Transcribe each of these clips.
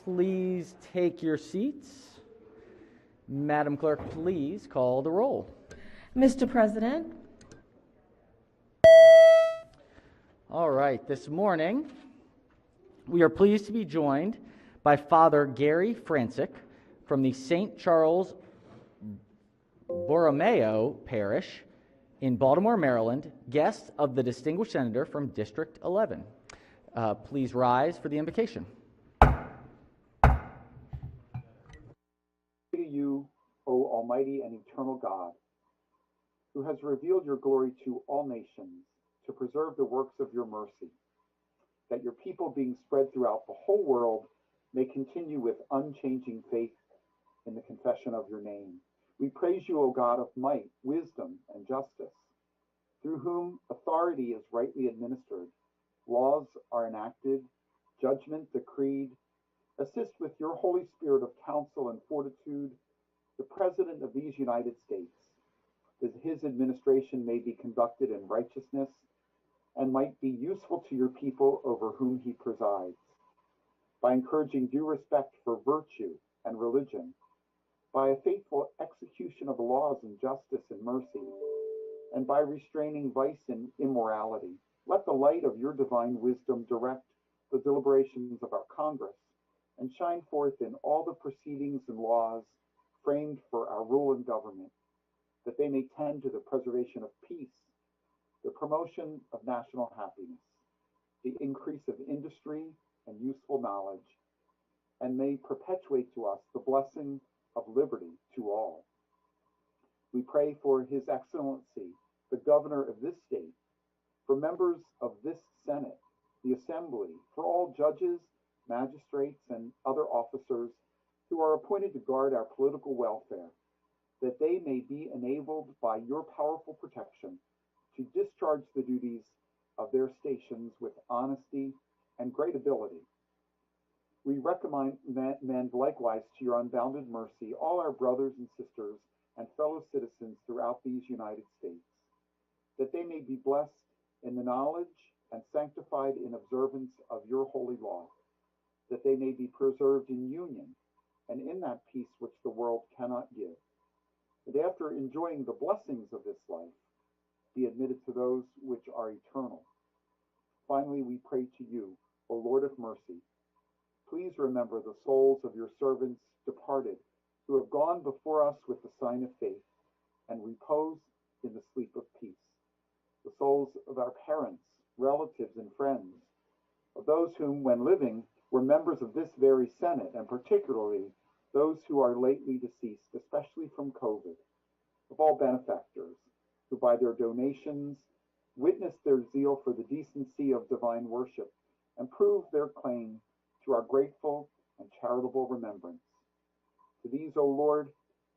please take your seats? Madam Clerk, please call the roll. Mr. President. All right, this morning we are pleased to be joined by Father Gary Francic from the St. Charles Borromeo Parish in Baltimore, Maryland, guest of the distinguished senator from District 11. Please rise for the invocation. To you, O Almighty and eternal God, who has revealed your glory to all nations, to preserve the works of your mercy, that your people being spread throughout the whole world may continue with unchanging faith in the confession of your name. We praise you, O God of might, wisdom, and justice, through whom authority is rightly administered, laws are enacted, judgment decreed. Assist with your Holy Spirit of counsel and fortitude the President of these United States, that his administration may be conducted in righteousness and might be useful to your people over whom he presides, by encouraging due respect for virtue and religion, by a faithful execution of the laws in justice and mercy, and by restraining vice and immorality. Let the light of your divine wisdom direct the deliberations of our Congress and shine forth in all the proceedings and laws framed for our rule and government, that they may tend to the preservation of peace, the promotion of national happiness, the increase of industry and useful knowledge, and may perpetuate to us the blessing of liberty to all. We pray for His Excellency, the Governor of this state, for members of this Senate, the Assembly, for all judges, magistrates, and other officers who are appointed to guard our political welfare, that they may be enabled by your powerful protection to discharge the duties of their stations with honesty and great ability. We recommend likewise to your unbounded mercy all our brothers and sisters and fellow citizens throughout these United States, that they may be blessed in the knowledge and sanctified in observance of your holy law, that they may be preserved in union and in that peace which the world cannot give, that after enjoying the blessings of this life, be admitted to those which are eternal. Finally, we pray to you, O Lord of mercy, please remember the souls of your servants departed, who have gone before us with the sign of faith, and repose in the sleep of peace. The souls of our parents, relatives, and friends, of those whom, when living, were members of this very Senate, and particularly those who are lately deceased, especially from COVID, of all benefactors, who by their donations witnessed their zeal for the decency of divine worship and proved their claim to our grateful and charitable remembrance. To these, O Lord,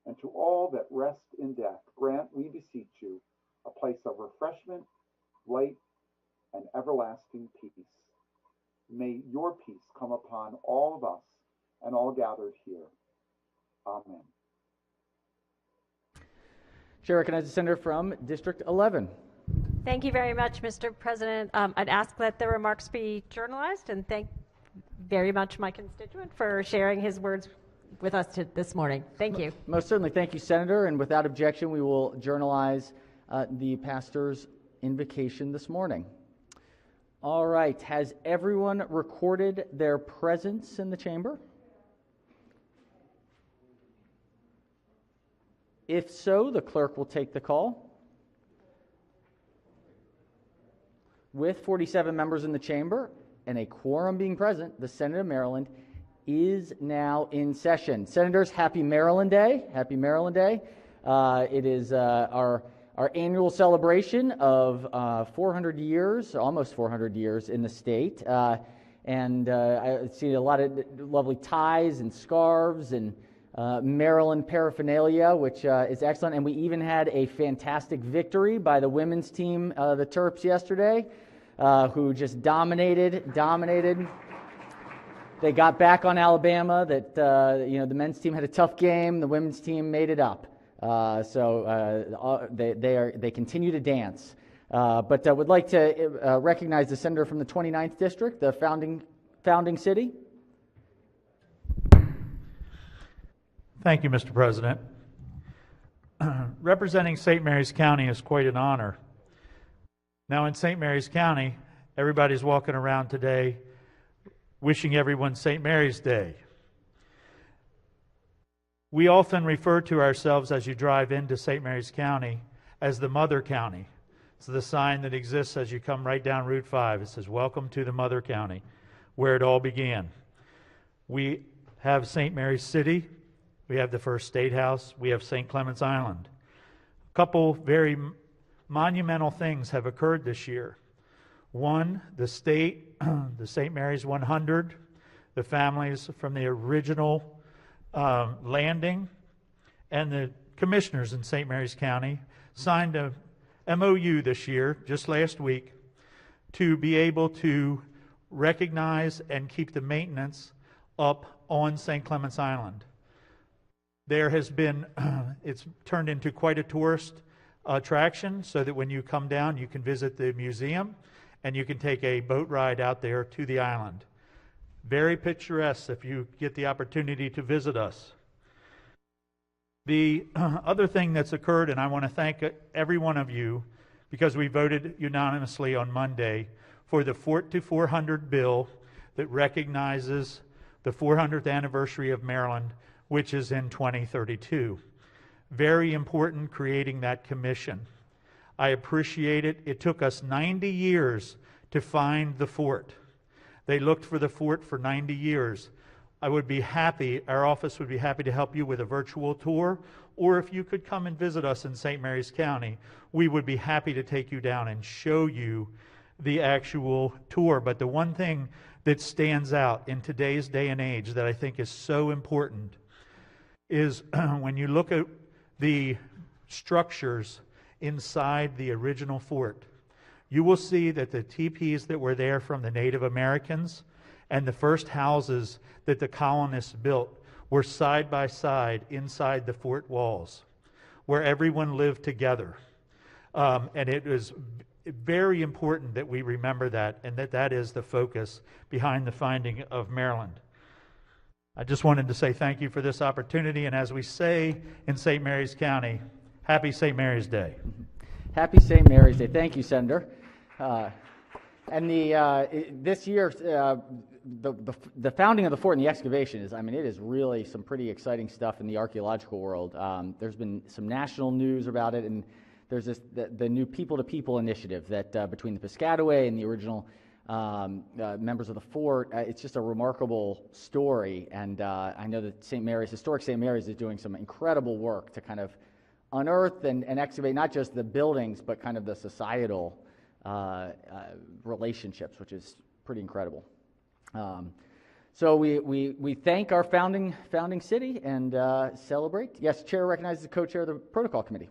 and to all that rest in death, grant, we beseech you, a place of refreshment, light, and everlasting peace. May your peace come upon all of us and all gathered here. Amen. Chair recognizes the senator from District 11. Thank you very much, Mr. President. I'd ask that the remarks be journalized, and thank very much my constituent for sharing his words with us this morning. Thank you. Most certainly. Thank you, Senator. And without objection, we will journalize the pastor's invocation this morning. All right. Has everyone recorded their presence in the chamber? If so, the clerk will take the call. With 47 members in the chamber and a quorum being present, the Senate of Maryland is now in session. Senators, happy Maryland Day. Happy Maryland Day. It is our annual celebration of 400 years, almost 400 years in the state. And I see a lot of lovely ties and scarves and Maryland paraphernalia, which is excellent. And we even had a fantastic victory by the women's team, the Terps, yesterday, who just dominated. They got back on Alabama. That the men's team had a tough game. The women's team made it up. So they continue to dance. But I would like to recognize the senator from the 29th district, the founding city. Thank you, Mr. President. Representing St. Mary's County is quite an honor. Now, in St. Mary's County, everybody's walking around today wishing everyone St. Mary's Day. We often refer to ourselves as you drive into St. Mary's County as the Mother County. It's the sign that exists as you come right down Route 5. It says, "Welcome to the Mother County," where it all began. We have St. Mary's City. We have the First State House. We have St. Clement's Island. A couple very monumental things have occurred this year. One, the St. Mary's 100, the families from the original landing, and the commissioners in St. Mary's County signed a MOU this year, just last week, to be able to recognize and keep the maintenance up on St. Clement's Island. There has been, it's turned into quite a tourist attraction, so that when you come down, you can visit the museum and you can take a boat ride out there to the island. Very picturesque if you get the opportunity to visit us. The other thing that's occurred, and I want to thank every one of you, because we voted unanimously on Monday for the Fort to 400 bill that recognizes the 400th anniversary of Maryland, which is in 2032. Very important creating that commission. I appreciate it. It took us 90 years to find the fort. They looked for the fort for 90 years. I would be happy, our office would be happy to help you with a virtual tour, or if you could come and visit us in St. Mary's County, we would be happy to take you down and show you the actual tour. But the one thing that stands out in today's day and age that I think is so important is when you look at the structures inside the original fort, you will see that the teepees that were there from the Native Americans and the first houses that the colonists built were side by side inside the fort walls, where everyone lived together. And it is very important that we remember that, and that is the focus behind the finding of Maryland. I just wanted to say thank you for this opportunity, and as we say in St. Mary's County, happy St. Mary's Day. Happy St. Mary's Day. Thank you, Senator. And this year, the founding of the fort and the excavation is, it is really some pretty exciting stuff in the archaeological world. There's been some national news about it, and there's the new people-to-people initiative that between the Piscataway and the original members of the fort, it's just a remarkable story. And I know that historic St. Mary's is doing some incredible work to kind of unearth and excavate not just the buildings, but kind of the societal relationships, which is pretty incredible. So we thank our founding city and celebrate. Yes, Chair recognizes the co-chair of the Protocol Committee.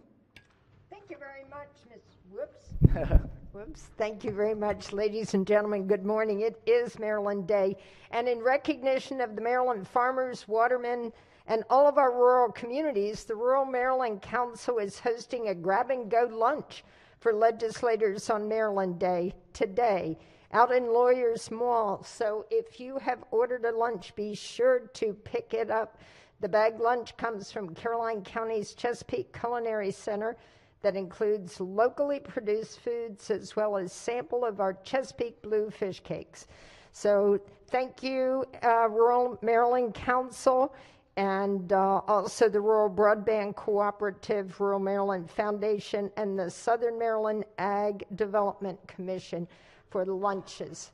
Thank you very much, Ms. Whoops. Thank you very much, ladies and gentlemen. Good morning. It is Maryland Day, and in recognition of the Maryland farmers, watermen, and all of our rural communities, the Rural Maryland Council is hosting a grab-and-go lunch for legislators on Maryland Day today out in Lawyers Mall. So if you have ordered a lunch, be sure to pick it up. The bag lunch comes from Caroline County's Chesapeake Culinary Center that includes locally produced foods as well as sample of our Chesapeake Blue fish cakes. So thank you, Rural Maryland Council, and also the Rural Broadband Cooperative, Rural Maryland Foundation, and the Southern Maryland Ag Development Commission for the lunches.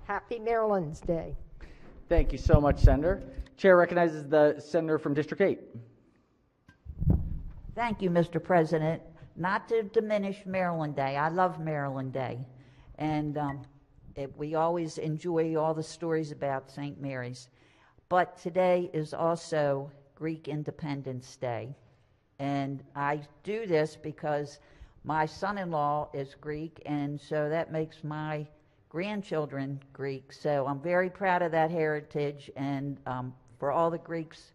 Happy Maryland's Day. Thank you so much, Senator. Chair recognizes the Senator from District 8. Thank you, Mr. President. Not to diminish Maryland Day. I love Maryland Day. And we always enjoy all the stories about St. Mary's. But today is also Greek Independence Day. And I do this because my son-in-law is Greek, and so that makes my grandchildren Greek. So I'm very proud of that heritage, and for all the Greeks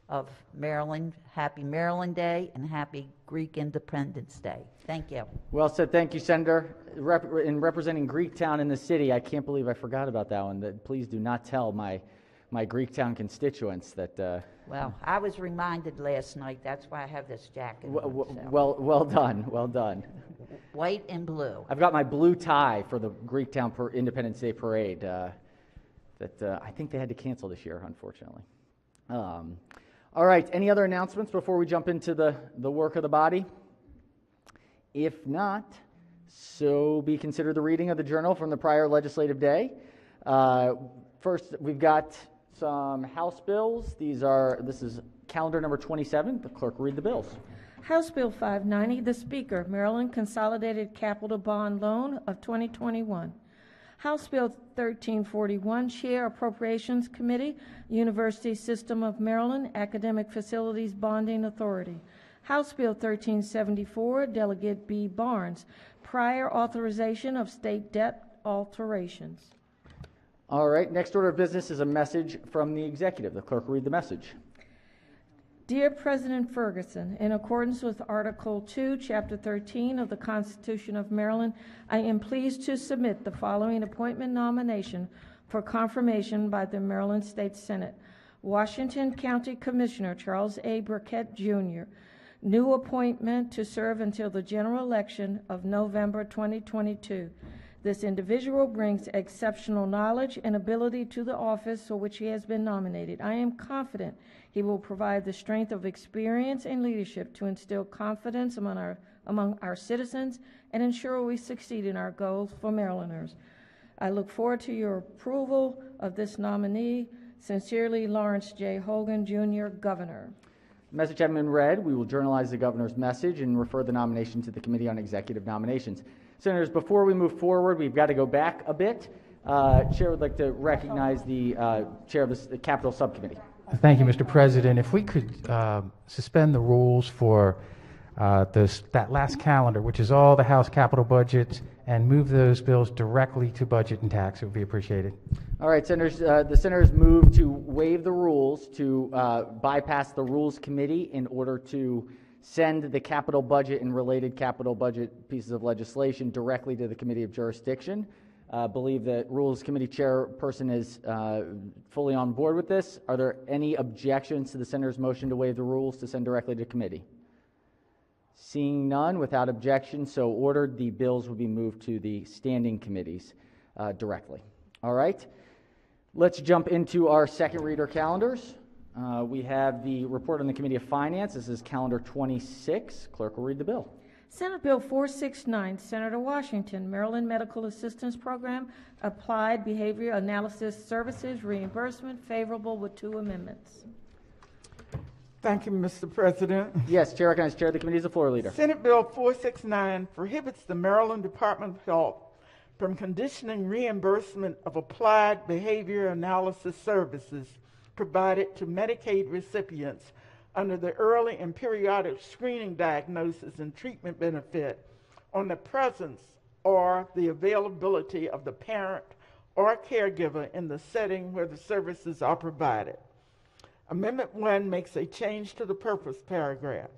of Maryland, happy Maryland Day and happy Greek Independence Day. Thank you. Well said. Thank you, Senator. In representing Greektown in the city, I can't believe I forgot about that one. Please do not tell my my Greektown constituents that. Well, I was reminded last night, that's why I have this jacket on, so. Well done, well done. White and blue. I've got my blue tie for the Greektown Independence Day Parade that I think they had to cancel this year, unfortunately. All right, any other announcements before we jump into the work of the body? If not, so be considered the reading of the journal from the prior legislative day. First, we've got some House bills. This is calendar number 27. The clerk will read the bills. House Bill 590, the Speaker, Maryland Consolidated Capital Bond Loan of 2021. House Bill 1341, Chair Appropriations Committee, University System of Maryland Academic Facilities Bonding Authority. House Bill 1374, Delegate B. Barnes, Prior Authorization of State Debt Alterations. All right, next order of business is a message from the executive. The clerk will read the message. Dear President Ferguson, in accordance with Article 2, Chapter 13 of the Constitution of Maryland, I am pleased to submit the following appointment nomination for confirmation by the Maryland State Senate. Washington County Commissioner Charles A. Burkett, Jr., new appointment to serve until the general election of November 2022. This individual brings exceptional knowledge and ability to the office for which he has been nominated. I am confident he will provide the strength of experience and leadership to instill confidence among our citizens and ensure we succeed in our goals for Marylanders. I look forward to your approval of this nominee. Sincerely, Lawrence J. Hogan, Jr., Governor. Message having been read, we will journalize the governor's message and refer the nomination to the Committee on Executive Nominations. Senators, before we move forward, we've got to go back a bit. Chair would like to recognize the chair of the Capital Subcommittee. Thank you, Mr. President. If we could suspend the rules for that last calendar, which is all the House capital budgets, and move those bills directly to budget and tax, it would be appreciated. All right, Senators, the Senators move to waive the rules to bypass the Rules Committee in order to send the capital budget and related capital budget pieces of legislation directly to the Committee of Jurisdiction. Believe that Rules Committee Chairperson is fully on board with this. Are there any objections to the Senator's motion to waive the rules to send directly to committee? Seeing none, without objection, so ordered, the bills will be moved to the standing committees directly. All right, let's jump into our second reader calendars. We have the report on the Committee of Finance. This is calendar 26. Clerk will read the bill. Senate Bill 469, Senator Washington, Maryland Medical Assistance Program, Applied Behavior Analysis Services Reimbursement, favorable with 2 amendments. Thank you, Mr. President. Yes, Chair recognizes Chair of the Committee is the floor leader. Senate Bill 469 prohibits the Maryland Department of Health from conditioning reimbursement of applied behavior analysis services provided to Medicaid recipients under the early and periodic screening, diagnosis, and treatment benefit on the presence or the availability of the parent or caregiver in the setting where the services are provided. Amendment 1 makes a change to the purpose paragraph.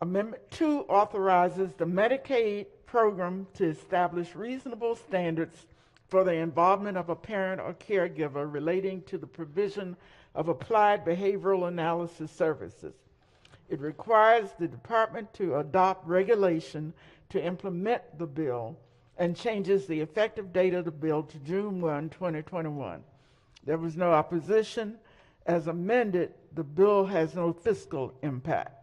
Amendment 2 authorizes the Medicaid program to establish reasonable standards for the involvement of a parent or caregiver relating to the provision of applied behavioral analysis services. It requires the department to adopt regulation to implement the bill and changes the effective date of the bill to June 1, 2021. There was no opposition. As amended, the bill has no fiscal impact.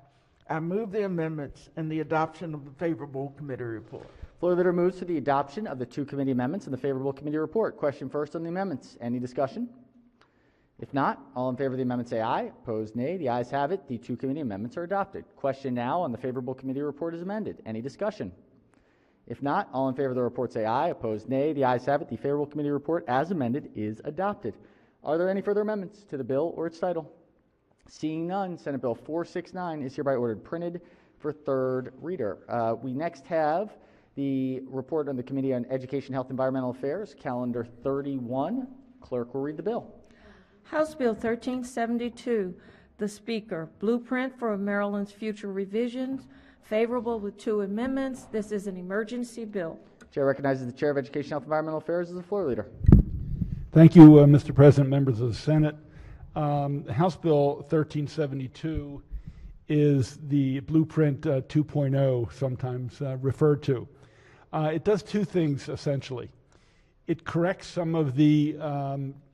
I move the amendments and the adoption of the favorable committee report. Floor leader moves to the adoption of the 2 committee amendments and the favorable committee report. Question first on the amendments. Any discussion? If not, all in favor of the amendment say aye. Opposed, nay. The ayes have it. The 2 committee amendments are adopted. Question now on the favorable committee report is amended. Any discussion? If not, all in favor of the report say aye. Opposed, nay. The ayes have it. The favorable committee report as amended is adopted. Are there any further amendments to the bill or its title? Seeing none, Senate Bill 469 is hereby ordered printed for third reader. We next have the report on the Committee on Education, Health, and Environmental Affairs, calendar 31. Clerk will read the bill. House Bill 1372, the Speaker, Blueprint for Maryland's Future Revisions, favorable with 2 amendments. This is an emergency bill. Chair recognizes the Chair of Education, Health, and Environmental Affairs as the floor leader. Thank you, Mr. President, members of the Senate. House Bill 1372 is the Blueprint 2.0, sometimes referred to. It does two things, essentially. It corrects some of the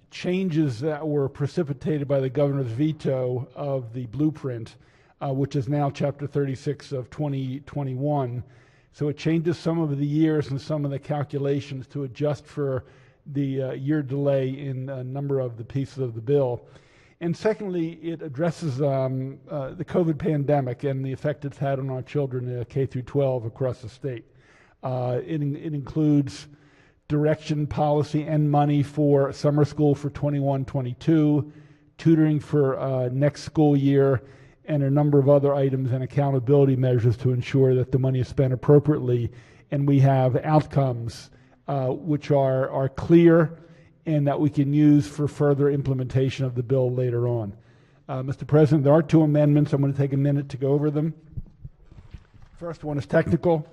changes that were precipitated by the governor's veto of the blueprint, which is now Chapter 36 of 2021. So it changes some of the years and some of the calculations to adjust for the year delay in a number of the pieces of the bill. And secondly, it addresses the COVID pandemic and the effect it's had on our children K through 12 across the state. It includes direction, policy, and money for summer school for 21-22, tutoring for next school year, and a number of other items and accountability measures to ensure that the money is spent appropriately and we have outcomes which are clear and that we can use for further implementation of the bill later on. Mr. President, there are two amendments. I'm going to take a minute to go over them. First one is technical,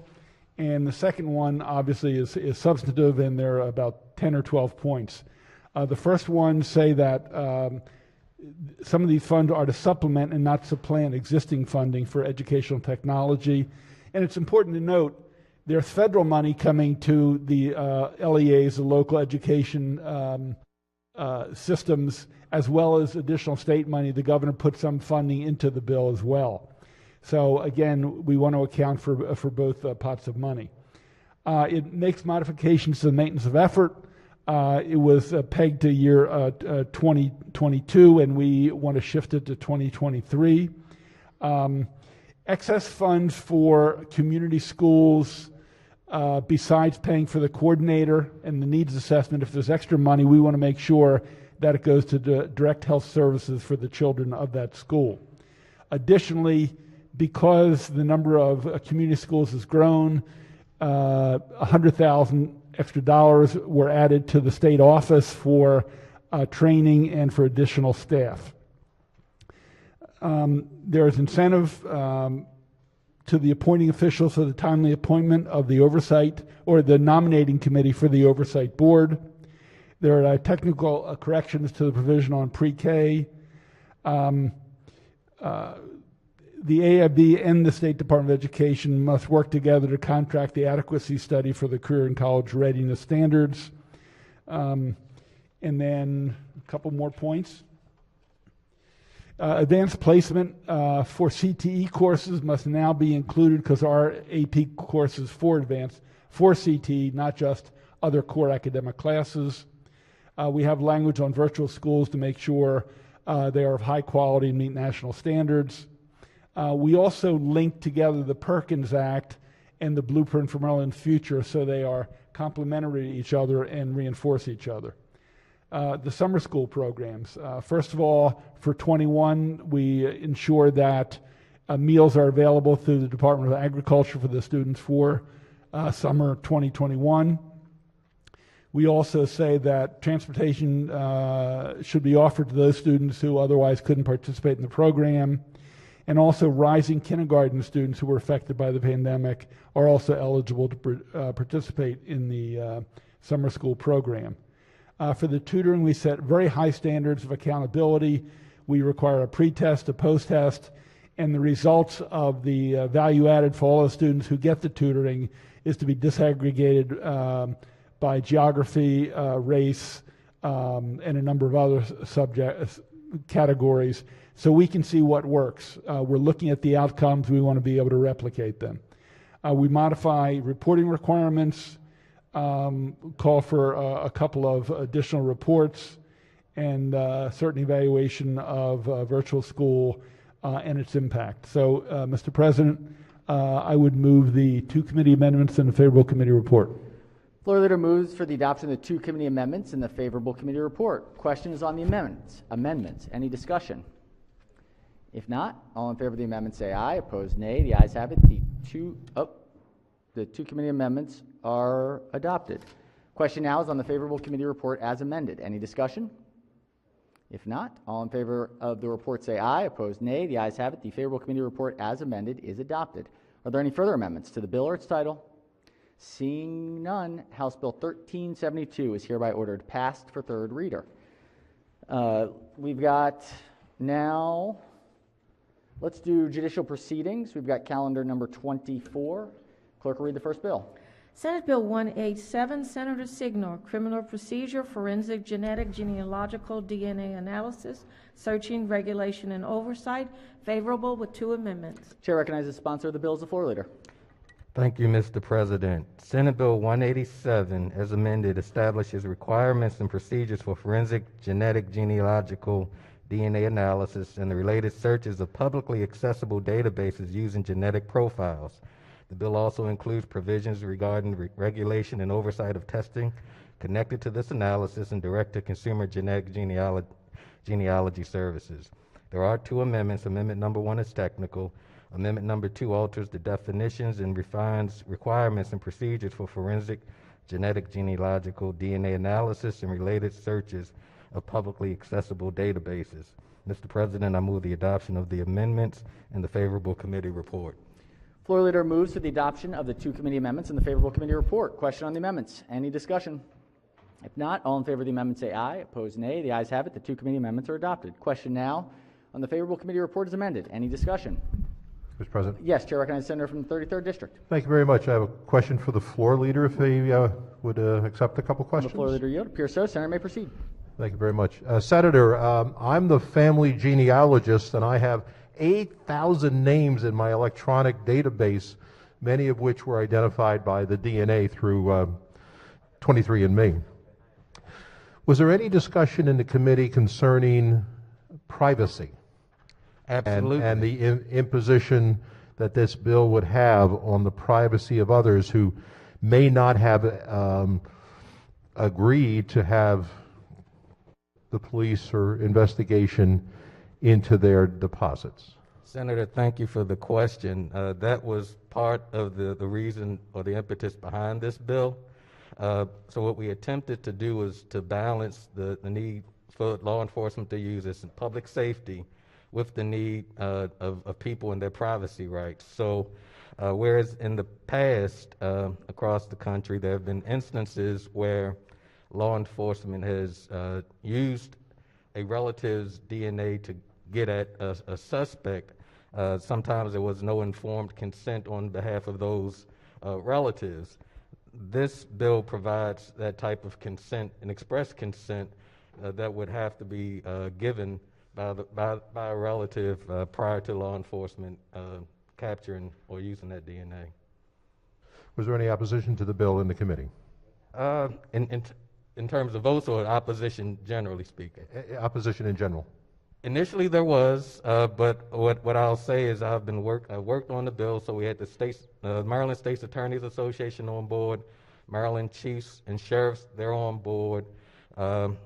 and the second one obviously is substantive, and they're about 10 or 12 points. The first one say that some of these funds are to supplement and not supplant existing funding for educational technology. And it's important to note there's federal money coming to the LEAs, the local education systems, as well as additional state money. The governor put some funding into the bill as well. So again, we want to account for both pots of money. It makes modifications to the maintenance of effort. It was pegged to year 2022, and we want to shift it to 2023. Excess funds for community schools, besides paying for the coordinator and the needs assessment, if there's extra money, we want to make sure that it goes to the direct health services for the children of that school. Additionally, because the number of community schools has grown, $100,000 extra dollars were added to the state office for training and for additional staff. There is incentive to the appointing officials for the timely appointment of the oversight or the nominating committee for the oversight board. There are technical corrections to the provision on pre-K. The AIB and the State Department of Education must work together to contract the adequacy study for the career and college readiness standards. And then a couple more points. Advanced placement for CTE courses must now be included because our AP courses for advanced for CTE, not just other core academic classes. We have language on virtual schools to make sure they are of high quality and meet national standards. We also link together the Perkins Act and the Blueprint for Maryland Future so they are complementary to each other and reinforce each other. The summer school programs. First of all, for 21, we ensure that meals are available through the Department of Agriculture for the students for summer 2021. We also say that transportation should be offered to those students who otherwise couldn't participate in the program. And also rising kindergarten students who were affected by the pandemic are also eligible to participate in the summer school program. For the tutoring, we set very high standards of accountability. We require a pre-test, a post-test, and the results of the value added for all the students who get the tutoring is to be disaggregated by geography, race, and a number of other categories, so we can see what works. We're looking at the outcomes. We want to be able to replicate them. We modify reporting requirements, call for a couple of additional reports, and certain evaluation of virtual school and its impact. So, Mr. President, I would move the two committee amendments and the favorable committee report. Floor leader moves for the adoption of the two committee amendments and the favorable committee report. Questions on the amendments? Any discussion? If not, all in favor of the amendment say aye. Opposed, nay. The ayes have it. The two committee amendments are adopted. Question now is on the favorable committee report as amended. Any discussion? If not, all in favor of the report say aye. Opposed, nay. The ayes have it. The favorable committee report as amended is adopted. Are there any further amendments to the bill or its title? Seeing none, House Bill 1372 is hereby ordered passed for third reader. We've got now, let's do judicial proceedings. We've got calendar number 24. Clerk will read the first bill. Senate Bill 187, Senator SYDNOR, Criminal Procedure, Forensic Genetic Genealogical DNA Analysis, Searching, Regulation, and Oversight, favorable with 2 amendments. Chair recognizes the sponsor of the bill as the floor leader. Thank you, Mr. President. Senate Bill 187, as amended, establishes requirements and procedures for forensic genetic genealogical DNA analysis and the related searches of publicly accessible databases using genetic profiles. The bill also includes provisions regarding regulation and oversight of testing connected to this analysis and direct-to-consumer genetic genealogy services. There are 2 amendments. Amendment number 1 is technical. Amendment number 2 alters the definitions and refines requirements and procedures for forensic genetic genealogical DNA analysis and related searches of publicly accessible databases. Mr. President, I move the adoption of the amendments and the favorable committee report. Floor leader moves for the adoption of the 2 committee amendments and the favorable committee report. Question on the amendments? Any discussion? If not, all in favor of the amendment say aye. Opposed, nay. The ayes have it. The 2 committee amendments are adopted. Question now on the favorable committee report is amended. Any discussion? Mr. President. Yes, Chair recognizes the Senator from the 33rd District. Thank you very much. I have a question for the floor leader, if he would accept a couple questions. The floor leader yield. Appears so. Senator may proceed. Thank you very much. Senator, I'm the family genealogist, and I have 8,000 names in my electronic database, many of which were identified by the DNA through 23andMe. Was there any discussion in the committee concerning privacy? Absolutely. And the imposition that this bill would have on the privacy of others who may not have agreed to have the police or investigation into their deposits? Senator, thank you for the question. That was part of the reason or the impetus behind this bill. So what we attempted to do was to balance the need for law enforcement to use this in public safety with the need of people and their privacy rights. So whereas in the past across the country there have been instances where law enforcement has used a relative's DNA to get at a suspect, sometimes there was no informed consent on behalf of those relatives. This bill provides that type of consent, an express consent that would have to be given by a relative prior to law enforcement capturing or using that DNA. Was there any opposition to the bill in the committee? In terms of votes or opposition, generally speaking? Opposition in general. Initially there was, but what I'll say is I worked on the bill, so we had the Maryland State's Attorneys Association on board, Maryland Chiefs and Sheriffs, they're on board.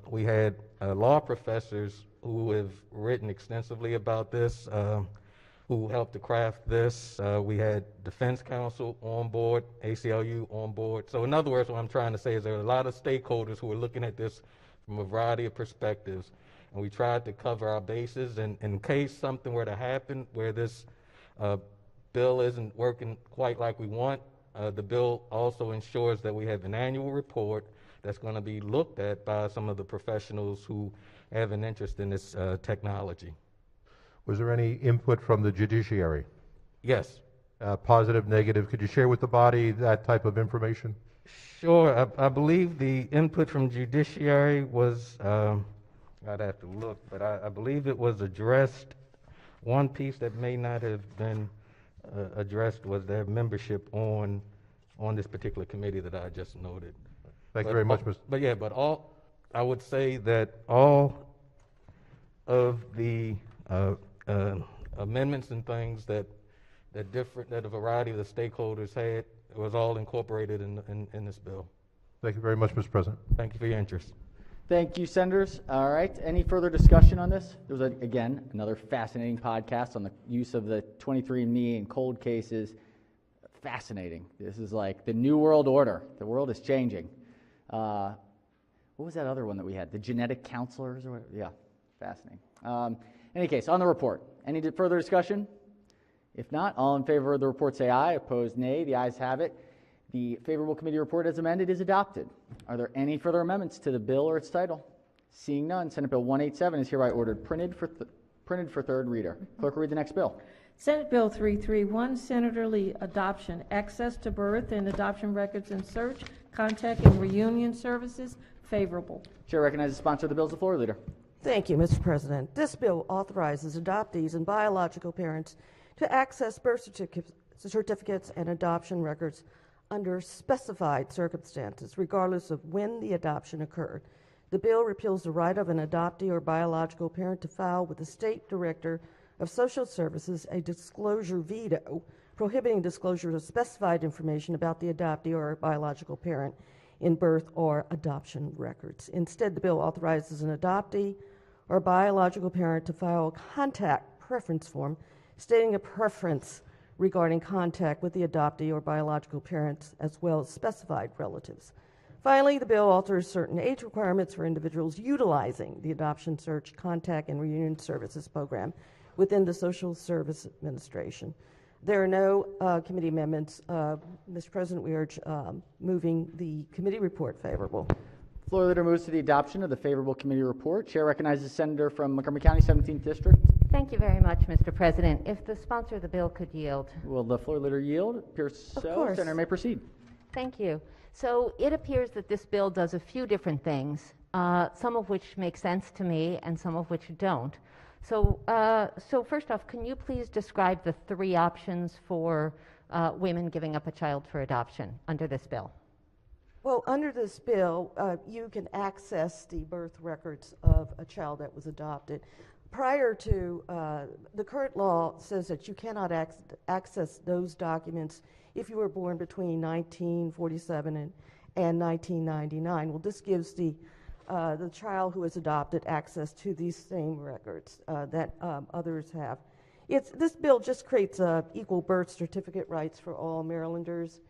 We had law professors who have written extensively about this, who helped to craft this. We had Defense Counsel on board, ACLU on board. So in other words, what I'm trying to say is there are a lot of stakeholders who are looking at this from a variety of perspectives, and we tried to cover our bases. And in case something were to happen where this bill isn't working quite like we want, the bill also ensures that we have an annual report that's going to be looked at by some of the professionals who have an interest in this technology. Was there any input from the judiciary? Yes. Positive, negative? Could you share with the body that type of information? Sure. I believe the input from judiciary was, I'd have to look, but I believe it was addressed. One piece that may not have been addressed was their membership on this particular committee that I just noted. Thank you very much, Mr. But I would say that all of the amendments and things that a variety of the stakeholders had, it was all incorporated in this bill. Thank you very much, Mr. President. Thank you for your interest. Thank you, Senators. All right. Any further discussion on this? There was, again, another fascinating podcast on the use of the 23andMe and cold cases. Fascinating. This is like the new world order. The world is changing. What was that other one that we had? The genetic counselors? Or what? Yeah, fascinating. In any case, on the report, any further discussion? If not, all in favor of the report say aye. Opposed, nay. The ayes have it. The favorable committee report as amended is adopted. Are there any further amendments to the bill or its title? Seeing none, Senate Bill 187 is hereby ordered printed for third reader. Clerk will read the next bill. Senate Bill 331, Senator Lee, adoption, access to birth and adoption records and search, contact and reunion services, favorable. Chair recognizes the sponsor of the bill as the floor leader. Thank you, Mr. President. This bill authorizes adoptees and biological parents to access birth certificates and adoption records under specified circumstances, regardless of when the adoption occurred. The bill repeals the right of an adoptee or biological parent to file with the State Director of Social Services a disclosure veto prohibiting disclosure of specified information about the adoptee or biological parent in birth or adoption records. Instead, the bill authorizes an adoptee or biological parent to file a contact preference form stating a preference regarding contact with the adoptee or biological parents as well as specified relatives. Finally, the bill alters certain age requirements for individuals utilizing the Adoption Search, Contact, and Reunion Services program within the Social Service Administration. There are no committee amendments. Mr. President, we urge moving the committee report favorable. Floor leader moves to the adoption of the favorable committee report. Chair recognizes Senator from Montgomery County, 17th District. Thank you very much, Mr. President. If the sponsor of the bill could yield. Will the floor leader yield? Appears Of so. course. Senator may proceed. Thank you. So it appears that this bill does a few different things, some of which make sense to me and some of which don't. So first off, can you please describe the three options for women giving up a child for adoption under this bill? Well, under this bill, you can access the birth records of a child that was adopted. Prior to, the current law says that you cannot access those documents if you were born between 1947 and 1999. Well, this gives the child who is adopted access to these same records that others have. This bill just creates equal birth certificate rights for all Marylanders,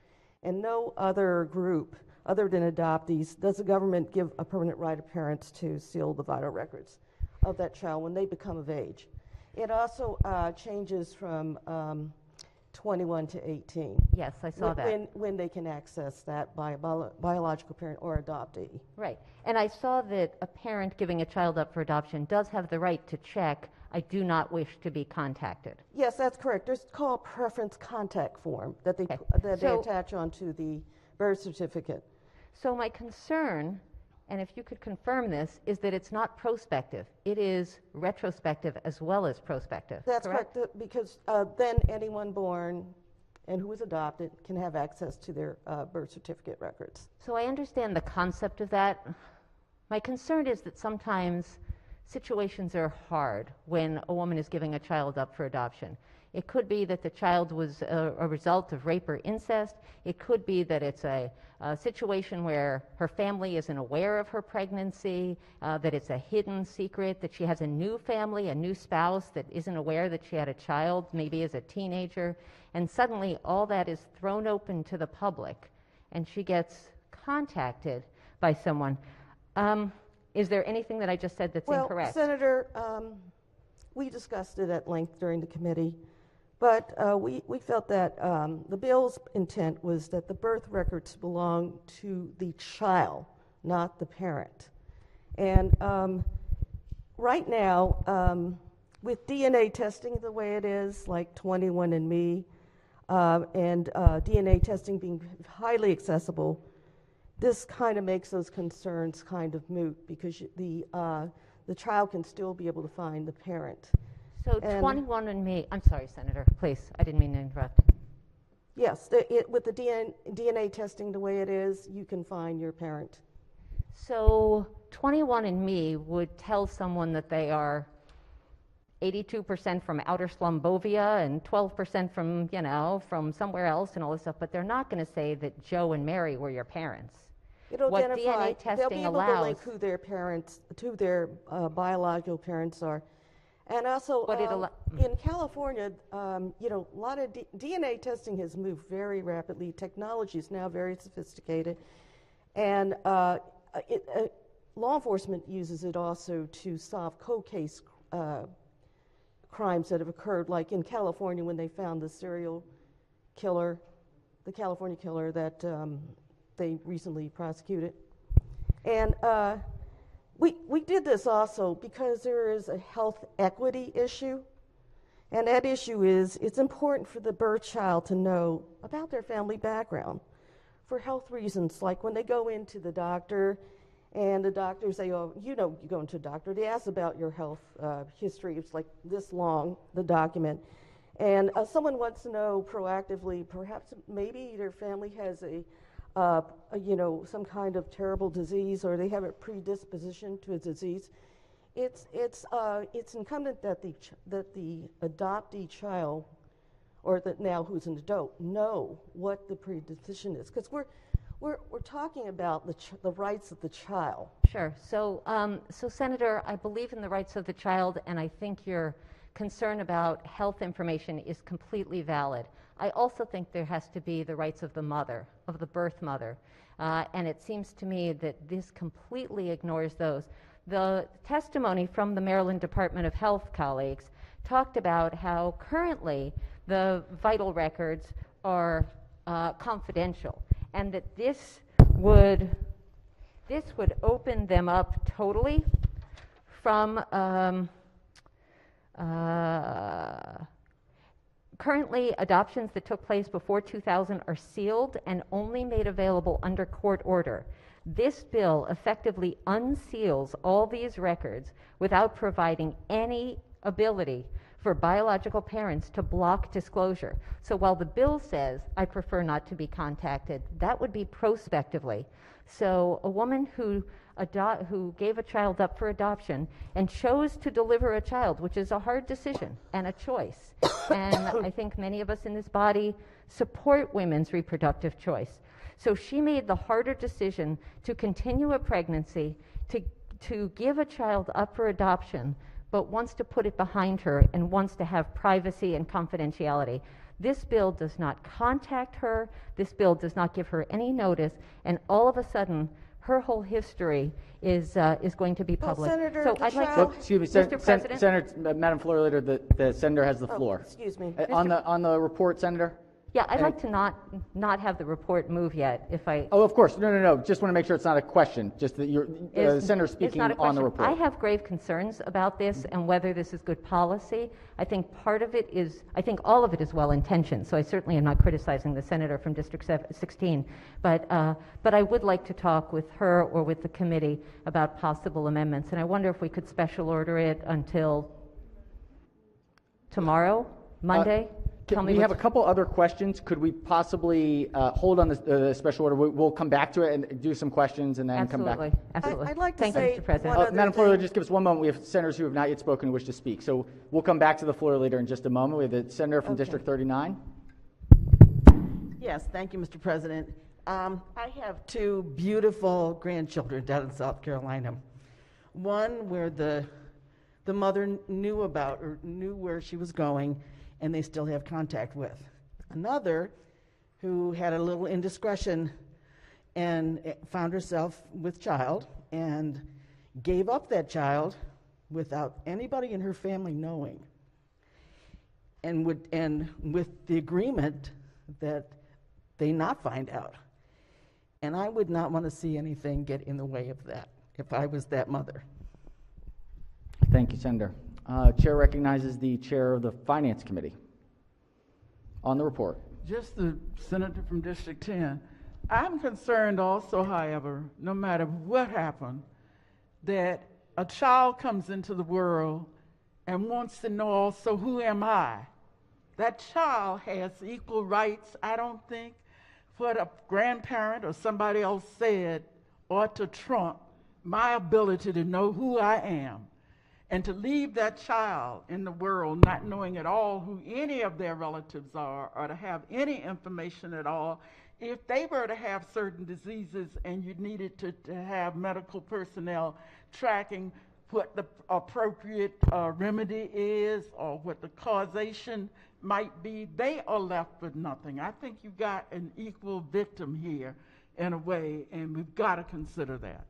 and no other group other than adoptees does the government give a permanent right of parents to seal the vital records of that child when they become of age. It also changes from 21 to 18. Yes, I saw that. When they can access that by a biological parent or adoptee. Right. And I saw that a parent giving a child up for adoption does have the right to check, I do not wish to be contacted. Yes, that's correct. There's called preference contact form that they attach onto the birth certificate. So my concern, and if you could confirm this, is that it's not prospective. It is retrospective as well as prospective. That's correct, because then anyone born and who was adopted can have access to their birth certificate records. So I understand the concept of that. My concern is that sometimes situations are hard when a woman is giving a child up for adoption. It could be that the child was a result of rape or incest. It could be that it's a situation where her family isn't aware of her pregnancy, that it's a hidden secret, that she has a new family, a new spouse that isn't aware that she had a child, maybe as a teenager, and suddenly all that is thrown open to the public, and she gets contacted by someone. Is there anything that I just said that's incorrect? Well, Senator, we discussed it at length during the committee. But we felt that the bill's intent was that the birth records belong to the child, not the parent. And right now, with DNA testing the way it is, like 21andMe, and DNA testing being highly accessible, this kind of makes those concerns kind of moot because the child can still be able to find the parent. So 21andMe, I'm sorry, Senator, please, I didn't mean to interrupt. Yes, with the DNA testing the way it is, you can find your parent. So 21andMe would tell someone that they are 82% from outer Slumbovia and 12% from, from somewhere else and all this stuff, but they're not going to say that Joe and Mary were your parents. It'll what identify, DNA testing they'll be able allows, to link who their parents, to their biological parents are. And also, in California, a lot of DNA testing has moved very rapidly. Technology is now very sophisticated. And law enforcement uses it also to solve cold case crimes that have occurred, like in California when they found the serial killer the California killer that they recently prosecuted. And we did this also because there is a health equity issue. And that issue is it's important for the birth child to know about their family background for health reasons, like when they go into the doctor and the doctor say, oh, you go into a doctor, they ask about your health history. It's like this long, the document. And someone wants to know proactively, perhaps maybe their family has some kind of terrible disease, or they have a predisposition to a disease. It's incumbent that the adoptee child, or that now who's an adult, know what the predisposition is, because we're talking about the rights of the child. Sure. So, Senator, I believe in the rights of the child, and I think your concern about health information is completely valid. I also think there has to be the rights of the mother, of the birth mother, and it seems to me that this completely ignores those. The testimony from the Maryland Department of Health colleagues talked about how currently the vital records are confidential, and that this would open them up totally from currently adoptions that took place before 2000 are sealed and only made available under court order. This bill effectively unseals all these records without providing any ability for biological parents to block disclosure. So while the bill says, I prefer not to be contacted, that would be prospectively. So a woman who gave a child up for adoption and chose to deliver a child, which is a hard decision and a choice, and I think many of us in this body support women's reproductive choice. So she made the harder decision to continue a pregnancy, to give a child up for adoption, but wants to put it behind her and wants to have privacy and confidentiality. This bill does not contact her. This bill does not give her any notice, and all of a sudden, her whole history is going to be public. Senator, so I'd like to, excuse me, Mr. President. Senator, Madam Floor Leader, the senator has the floor. Excuse me. On the report, Senator. Yeah, I'd like to not have the report move yet, if I. Oh, of course. No. Just want to make sure it's not a question. Just that the senator speaking on the report. I have grave concerns about this and whether this is good policy. I think part of it is, I think all of it is well intentioned. So I certainly am not criticizing the senator from District 16, but I would like to talk with her or with the committee about possible amendments. And I wonder if we could special order it until tomorrow, Monday. We have a couple other questions. Could we possibly hold on the special order? We'll come back to it and do some questions and then come back. Absolutely. I'd like to Thank say you, Mr. President. Madam Floor Leader, just give us one moment. We have senators who have not yet spoken who wish to speak. So we'll come back to the Floor Leader in just a moment. We have the senator from District 39. Yes, thank you, Mr. President. I have two beautiful grandchildren down in South Carolina. One where the mother knew about or knew where she was going, and they still have contact with. Another who had a little indiscretion and found herself with child and gave up that child without anybody in her family knowing, and with the agreement that they not find out. And I would not want to see anything get in the way of that if I was that mother. Thank you, Senator. Chair recognizes the chair of the Finance Committee on the report. Just the senator from District 10. I'm concerned also, however, no matter what happened, that a child comes into the world and wants to know also, who am I? That child has equal rights, I don't think, what a grandparent or somebody else said ought to trump my ability to know who I am. And to leave that child in the world not knowing at all who any of their relatives are, or to have any information at all, if they were to have certain diseases and you needed to have medical personnel tracking what the appropriate remedy is or what the causation might be, they are left with nothing. I think you've got an equal victim here in a way, and we've got to consider that.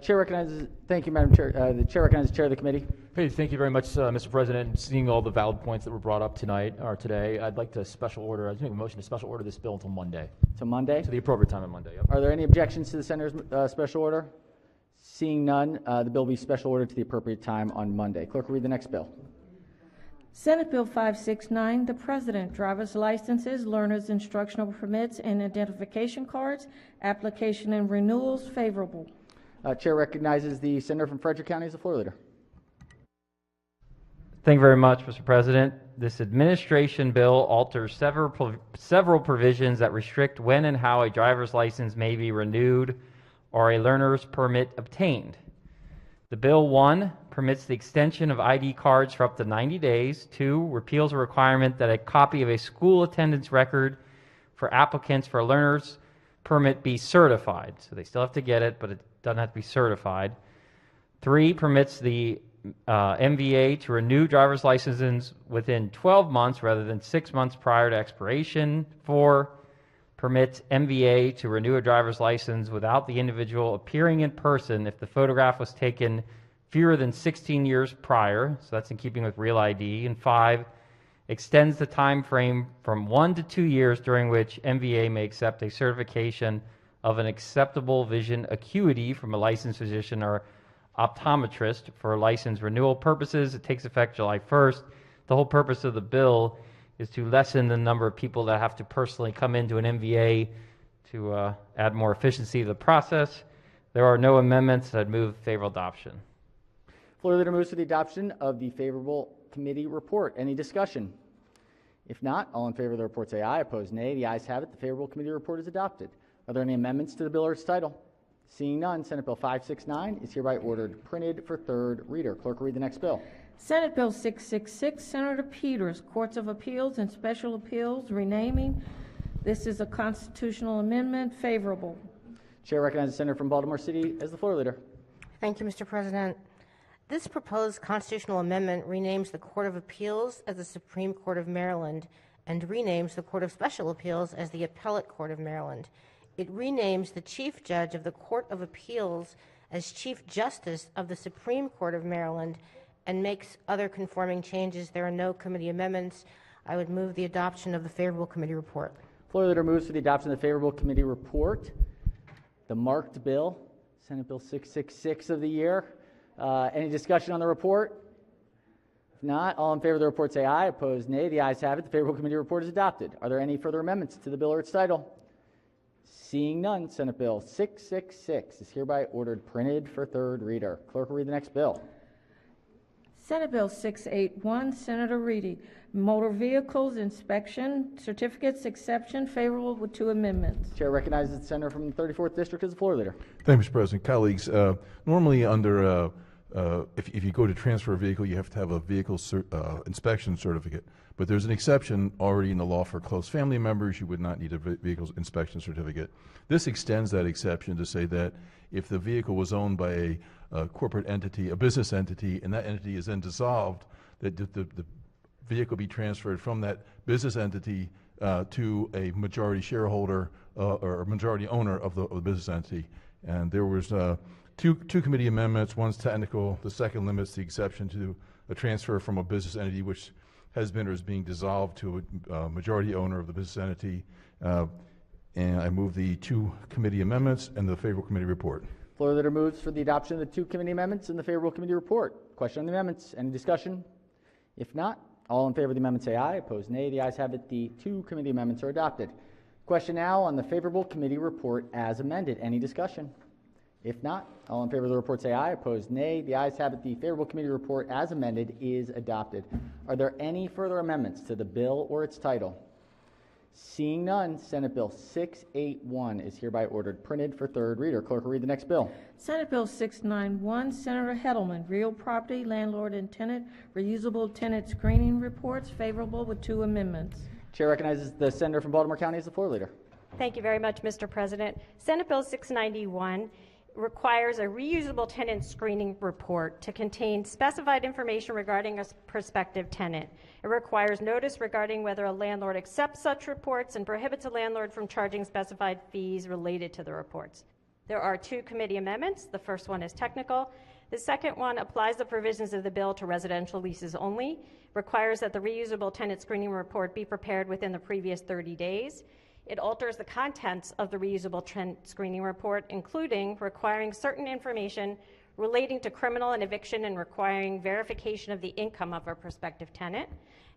Chair recognizes, thank you, Madam Chair. The chair recognizes the chair of the committee. Hey, thank you very much, Mr. President. Seeing all the valid points that were brought up tonight or today, I'd like to I'd make a motion to special order this bill until Monday. To Monday? To the appropriate time on Monday, yep. Are there any objections to the Senator's special order? Seeing none, the bill will be special ordered to the appropriate time on Monday. Clerk will read the next bill. Senate Bill 569, the President, driver's licenses, learner's instructional permits, and identification cards, application and renewals, favorable. Chair recognizes the Senator from Frederick County as the floor leader. Thank you very much, Mr. President. This administration bill alters several provisions that restrict when and how a driver's license may be renewed or a learner's permit obtained. The bill, 1, permits the extension of ID cards for up to 90 days. 2, repeals a requirement that a copy of a school attendance record for applicants for a learner's permit be certified. So they still have to get it, but it doesn't have to be certified. 3, permits the MVA to renew driver's licenses within 12 months rather than 6 months prior to expiration. 4, permits MVA to renew a driver's license without the individual appearing in person if the photograph was taken fewer than 16 years prior, so that's in keeping with Real ID. And 5, extends the time frame from 1 to 2 years during which MVA may accept a certification of an acceptable vision acuity from a licensed physician or optometrist for license renewal purposes. It takes effect July 1st. The whole purpose of the bill is to lessen the number of people that have to personally come into an MVA to add more efficiency to the process. There are no amendments. I'd move favorable adoption. Floor leader moves for the adoption of the favorable committee report. Any discussion? If not, all in favor of the report say aye. Opposed, nay. The ayes have it. The favorable committee report is adopted. Are there any amendments to the bill or its title? Seeing none, Senate Bill 569 is hereby ordered printed for third reader. Clerk will read the next bill. Senate Bill 666, Senator Peters, Courts of Appeals and Special Appeals, renaming. This is a constitutional amendment, favorable. Chair recognizes the Senator from Baltimore City as the floor leader. Thank you, Mr. President. This proposed constitutional amendment renames the Court of Appeals as the Supreme Court of Maryland and renames the Court of Special Appeals as the Appellate Court of Maryland. It renames the Chief Judge of the Court of Appeals as Chief Justice of the Supreme Court of Maryland and makes other conforming changes. There are no committee amendments. I would move the adoption of the favorable committee report. Floor leader moves for the adoption of the favorable committee report. The marked bill, Senate Bill 666 of the year. Any discussion on the report? If not, all in favor of the report say aye. Opposed, nay. The ayes have it. The favorable committee report is adopted. Are there any further amendments to the bill or its title? Seeing none, Senate Bill 666 is hereby ordered printed for third reader. Clerk will read the next bill. Senate Bill 681, Senator Reedy, Motor Vehicles Inspection Certificates Exception, favorable with 2 amendments. Chair recognizes the Senator from the 34th District as the floor leader. Thank you, Mr. President. Colleagues, normally under, if you go to transfer a vehicle, you have to have a vehicle inspection certificate. But there's an exception already in the law for close family members. You would not need a vehicle inspection certificate. This extends that exception to say that if the vehicle was owned by a corporate entity, a business entity, and that entity is then dissolved, that the vehicle be transferred from that business entity to a majority shareholder or a majority owner of the business entity. And there was two committee amendments. One's technical. The second limits the exception to a transfer from a business entity which has been or is being dissolved to a majority owner of the business entity. And I move the 2 committee amendments and the favorable committee report. Floor leader moves for the adoption of the 2 committee amendments and the favorable committee report. Question on the amendments? Any discussion? If not, all in favor of the amendment say aye. Opposed, nay. The ayes have it. The 2 committee amendments are adopted. Question now on the favorable committee report as amended. Any discussion? If not, all in favor of the report say aye. Opposed, nay. The ayes have it. The favorable committee report as amended is adopted. Are there any further amendments to the bill or its title? Seeing none, Senate Bill 681 is hereby ordered printed for third reader. Clerk will read the next bill. Senate Bill 691, Senator Heddleman, Real Property, Landlord and Tenant, Reusable Tenant Screening Reports, favorable with 2 amendments. Chair recognizes the Senator from Baltimore County as the floor leader. Thank you very much, Mr. President. Senate Bill 691 requires a reusable tenant screening report to contain specified information regarding a prospective tenant. It requires notice regarding whether a landlord accepts such reports and prohibits a landlord from charging specified fees related to the reports. There are 2 committee amendments. The first one is technical. The second one applies the provisions of the bill to residential leases only, requires that the reusable tenant screening report be prepared within the previous 30 days. It alters the contents of the reusable tenant screening report, including requiring certain information relating to criminal and eviction and requiring verification of the income of a prospective tenant.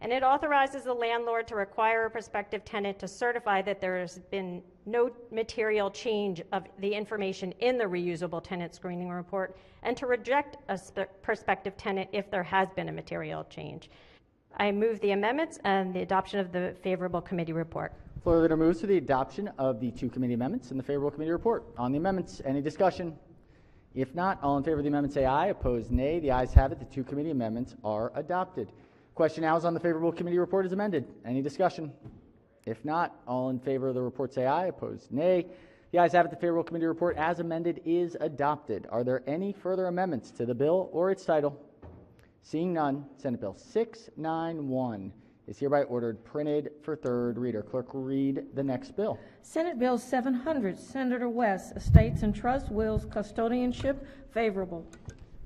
And it authorizes the landlord to require a prospective tenant to certify that there has been no material change of the information in the reusable tenant screening report and to reject a prospective tenant if there has been a material change. I move the amendments and the adoption of the favorable committee report. Floor leader moves to the adoption of the 2 committee amendments and the favorable committee report. On the amendments, any discussion? If not, all in favor of the amendment say aye. Opposed, nay. The ayes have it. The 2 committee amendments are adopted. Question now is on the favorable committee report as amended. Any discussion? If not, all in favor of the report say aye. Opposed, nay. The ayes have it. The favorable committee report as amended is adopted. Are there any further amendments to the bill or its title? Seeing none, Senate Bill 691 is hereby ordered printed for third reader. Clerk will read the next bill. Senate Bill 700, Senator West, Estates and Trust, Wills, Custodianship, favorable.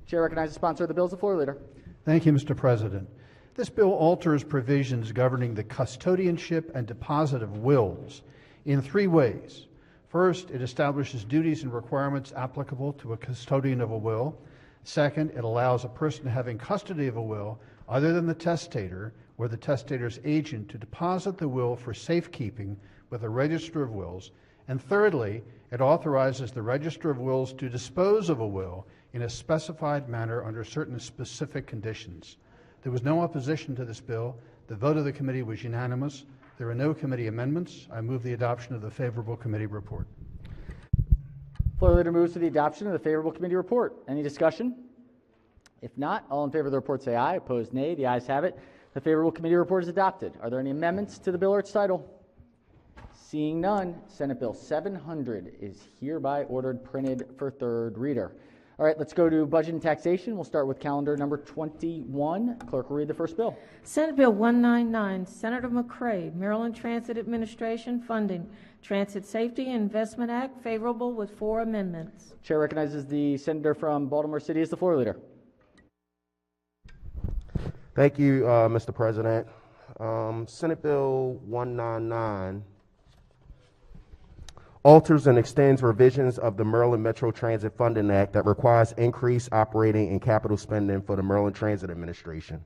Chair recognizes the sponsor of the bill as the floor leader. Thank you, Mr. President. This bill alters provisions governing the custodianship and deposit of wills in 3 ways. First, it establishes duties and requirements applicable to a custodian of a will. Second, it allows a person having custody of a will, other than the testator or the testator's agent, to deposit the will for safekeeping with a register of wills. And thirdly, it authorizes the register of wills to dispose of a will in a specified manner under certain specific conditions. There was no opposition to this bill. The vote of the committee was unanimous. There are no committee amendments. I move the adoption of the favorable committee report. Floor leader moves to the adoption of the favorable committee report. Any discussion? If not, all in favor of the report say aye. Opposed, nay. The ayes have it. The favorable committee report is adopted. Are there any amendments to the bill or its title? Seeing none, Senate Bill 700 is hereby ordered printed for third reader. All right, let's go to budget and taxation. We'll start with calendar number 21. Clerk will read the first bill. Senate Bill 199, Senator McCray, Maryland Transit Administration funding, Transit Safety and Investment Act, favorable with 4 amendments. Chair recognizes the senator from Baltimore City as the floor leader. Thank you, Mr. President. Senate Bill 199 alters and extends revisions of the Maryland Metro Transit Funding Act that requires increased operating and capital spending for the Maryland Transit Administration.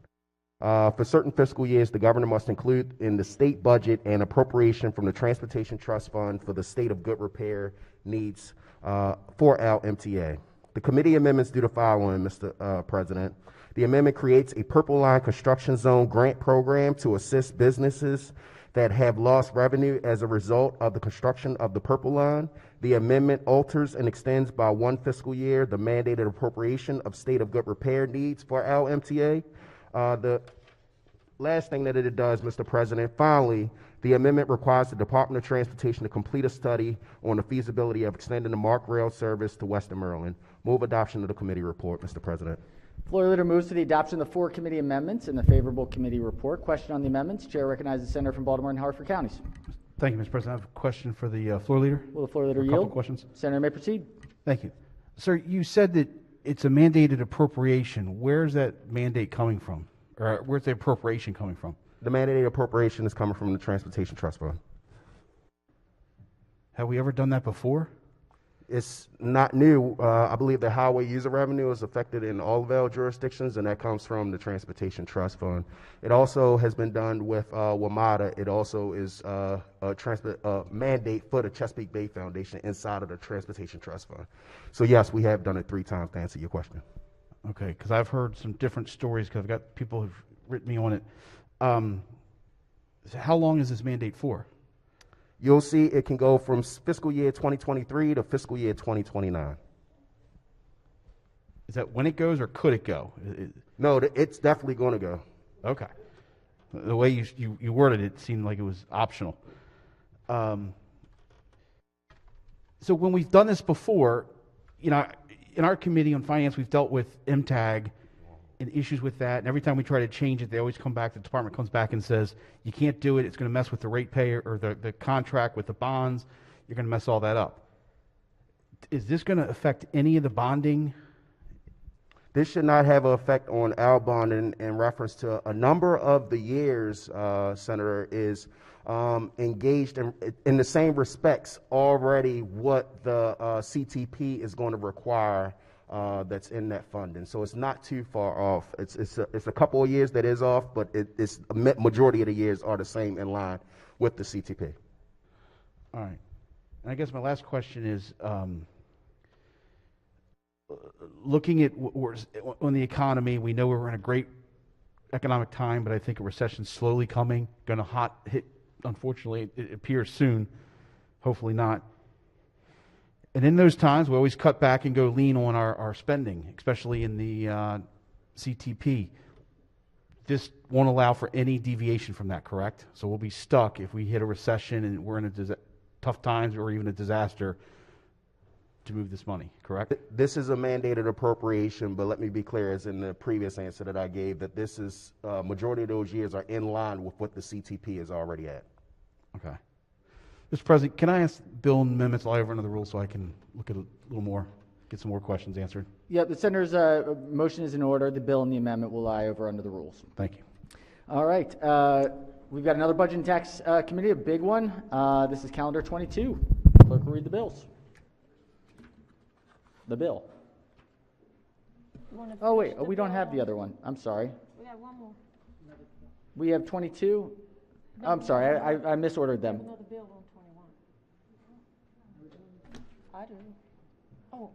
For certain fiscal years, the governor must include in the state budget an appropriation from the Transportation Trust Fund for the state of good repair needs for our MTA. The committee amendments do the following, Mr. President. The amendment creates a Purple Line Construction Zone grant program to assist businesses that have lost revenue as a result of the construction of the Purple Line. The amendment alters and extends by 1 fiscal year the mandated appropriation of state of good repair needs for our MTA. The last thing that it does, Mr. President, finally, the amendment requires the Department of Transportation to complete a study on the feasibility of extending the MARC rail service to Western Maryland. Move adoption of the committee report, Mr. President. Floor leader moves to the adoption of the 4 committee amendments and the favorable committee report. Question on the amendments. Chair recognizes the senator from Baltimore and Harford counties. Thank you, Mr. President. I have a question for the floor leader. Will the floor leader A yield? couple questions. Senator may proceed. Thank you. Sir, you said that it's a mandated appropriation. Where's that mandate coming from? Or where's the appropriation coming from? The mandated appropriation is coming from the Transportation Trust Fund. Have we ever done that before? It's not new. I believe the highway user revenue is affected in all of our jurisdictions, and that comes from the Transportation Trust Fund. It also has been done with WMATA. It also is a mandate for the Chesapeake Bay Foundation inside of the Transportation Trust Fund. So yes, we have done it 3 times to answer your question. Okay, because I've heard some different stories because I've got people who've written me on it. So how long is this mandate for? You'll see it can go from fiscal year 2023 to fiscal year 2029. Is that when it goes or could it go? No, it's definitely going to go. Okay. The way you worded it seemed like it was optional. So when we've done this before, you know, in our committee on finance, we've dealt with MTAG and issues with that. And every time we try to change it, they always come back, the department comes back and says, you can't do it. It's going to mess with the ratepayer or the contract with the bonds. You're going to mess all that up. Is this going to affect any of the bonding This should not have an effect on our bond in reference to a number of the years, Senator, is engaged in the same respects already what the CTP is going to require that's in that funding. So it's not too far off. It's a couple of years that is off, but it's a majority of the years are the same in line with the CTP. All right. And I guess my last question is, looking at on the economy, we know we're in a great economic time, but I think a recession's slowly coming, going to hit, unfortunately, it appears soon, hopefully not. And in those times, we always cut back and go lean on our spending, especially in the CTP. This won't allow for any deviation from that, correct? So we'll be stuck if we hit a recession and we're in a tough times or even a disaster to move this money, correct? This is a mandated appropriation, but let me be clear, as in the previous answer that I gave, that this is, majority of those years are in line with what the CTP is already at. Okay. Mr. President, can I ask bill and amendments lie over under the rules so I can look at a little more, get some more questions answered? Yeah, the Senator's motion is in order. The bill and the amendment will lie over under the rules. Thank you. All right. We've got another Budget and Tax Committee, a big one. This is calendar 22. Clerk will read the bills. The bill. Oh, wait. We don't have the other one. I'm sorry. We have one more. We have 22. I'm sorry. I misordered them. Another bill on 21. I do. Oh,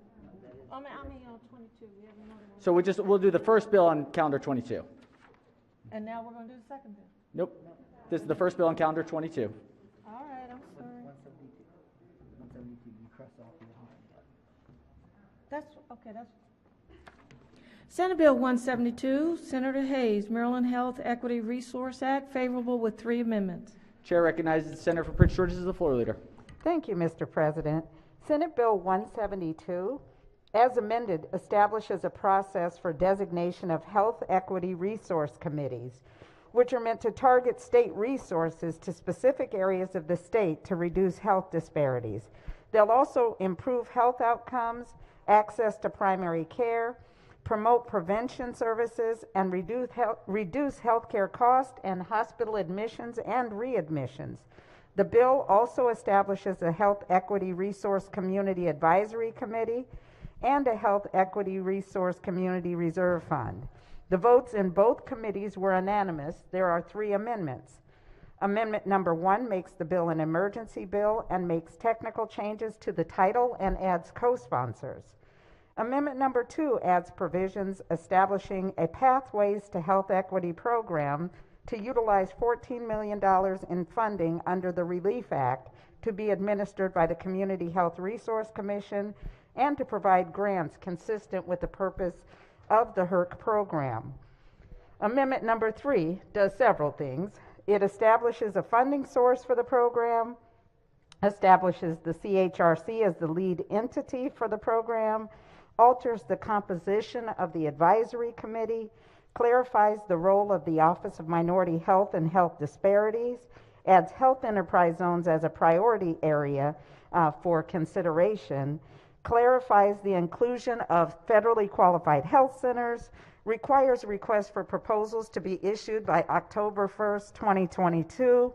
I mean on 22. We have another one. So we'll do the first bill on calendar 22. And now we're going to do the second bill. Nope. This is the first bill on calendar 22. All right, I'm sorry. 172, you cross off the That's okay. Senate Bill 172, Senator Hayes, Maryland Health Equity Resource Act, favorable with 3 amendments. Chair recognizes the Senator for Prince George's as the floor leader. Thank you, Mr. President. Senate Bill 172, as amended, establishes a process for designation of health equity resource committees, which are meant to target state resources to specific areas of the state to reduce health disparities. They'll also improve health outcomes, access to primary care, promote prevention services, and reduce healthcare costs and hospital admissions and readmissions. The bill also establishes a Health Equity Resource Community Advisory Committee and a Health Equity Resource Community Reserve Fund. The votes in both committees were unanimous. There are 3 amendments. Amendment number 1 makes the bill an emergency bill and makes technical changes to the title and adds co-sponsors. Amendment number 2 adds provisions establishing a Pathways to Health Equity program to utilize $14 million in funding under the Relief Act to be administered by the Community Health Resource Commission and to provide grants consistent with the purpose of the HERC program. Amendment number 3 does several things. It establishes a funding source for the program, establishes the CHRC as the lead entity for the program, alters the composition of the advisory committee, clarifies the role of the Office of Minority Health and Health Disparities, adds health enterprise zones as a priority area for consideration, clarifies the inclusion of federally qualified health centers, requires requests for proposals to be issued by October 1st, 2022,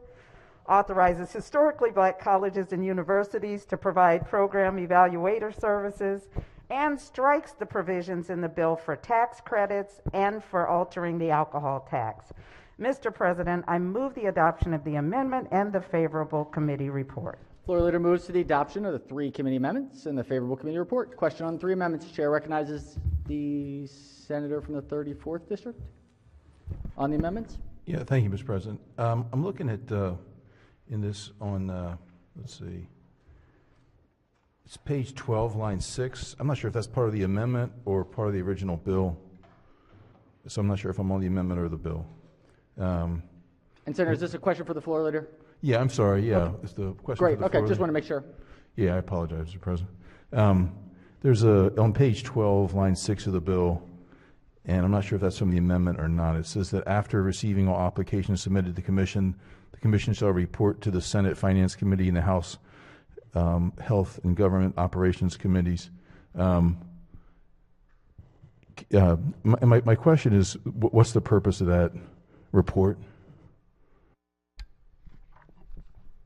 authorizes historically black colleges and universities to provide program evaluator services, and strikes the provisions in the bill for tax credits and for altering the alcohol tax. Mr. President, I move the adoption of the amendment and the favorable committee report. Floor leader moves to the adoption of the 3 committee amendments and the favorable committee report. Question on the 3 amendments. Chair recognizes the senator from the 34th district on the amendments. Yeah, thank you, Mr. President. I'm looking at in this on let's see. It's page 12, line 6. I'm not sure if that's part of the amendment or part of the original bill. So I'm not sure if I'm on the amendment or the bill. And Senator, is this a question for the floor leader? Yeah, I'm sorry. Yeah, Okay. it's the question. Great. For the Okay, floor just leader. want to make sure. Yeah, I apologize, Mr. President. There's on page 12, line 6 of the bill, and I'm not sure if that's from the amendment or not. It says that after receiving all applications submitted to the commission shall report to the Senate Finance Committee and the House Health and Government Operations Committees. My question is, what's the purpose of that report?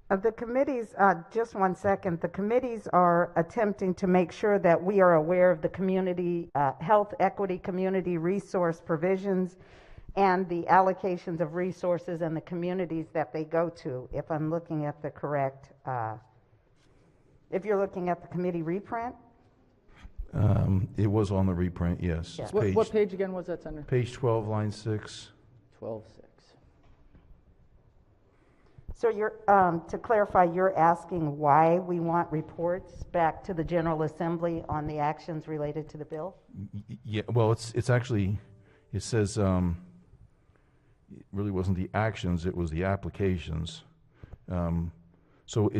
The committees, just one second, the committees are attempting to make sure that we are aware of the community, health equity community resource provisions and the allocations of resources and the communities that they go to, if I'm looking at the correct, if you're looking at the committee reprint. It was on the reprint, yes. Yeah. It's What page again was that, Senator? Page 12, line 6. 12.6. So you're, to clarify, you're asking why we want reports back to the General Assembly on the actions related to the bill? Yeah, well, it's actually, it says, it really wasn't the actions, it was the applications. So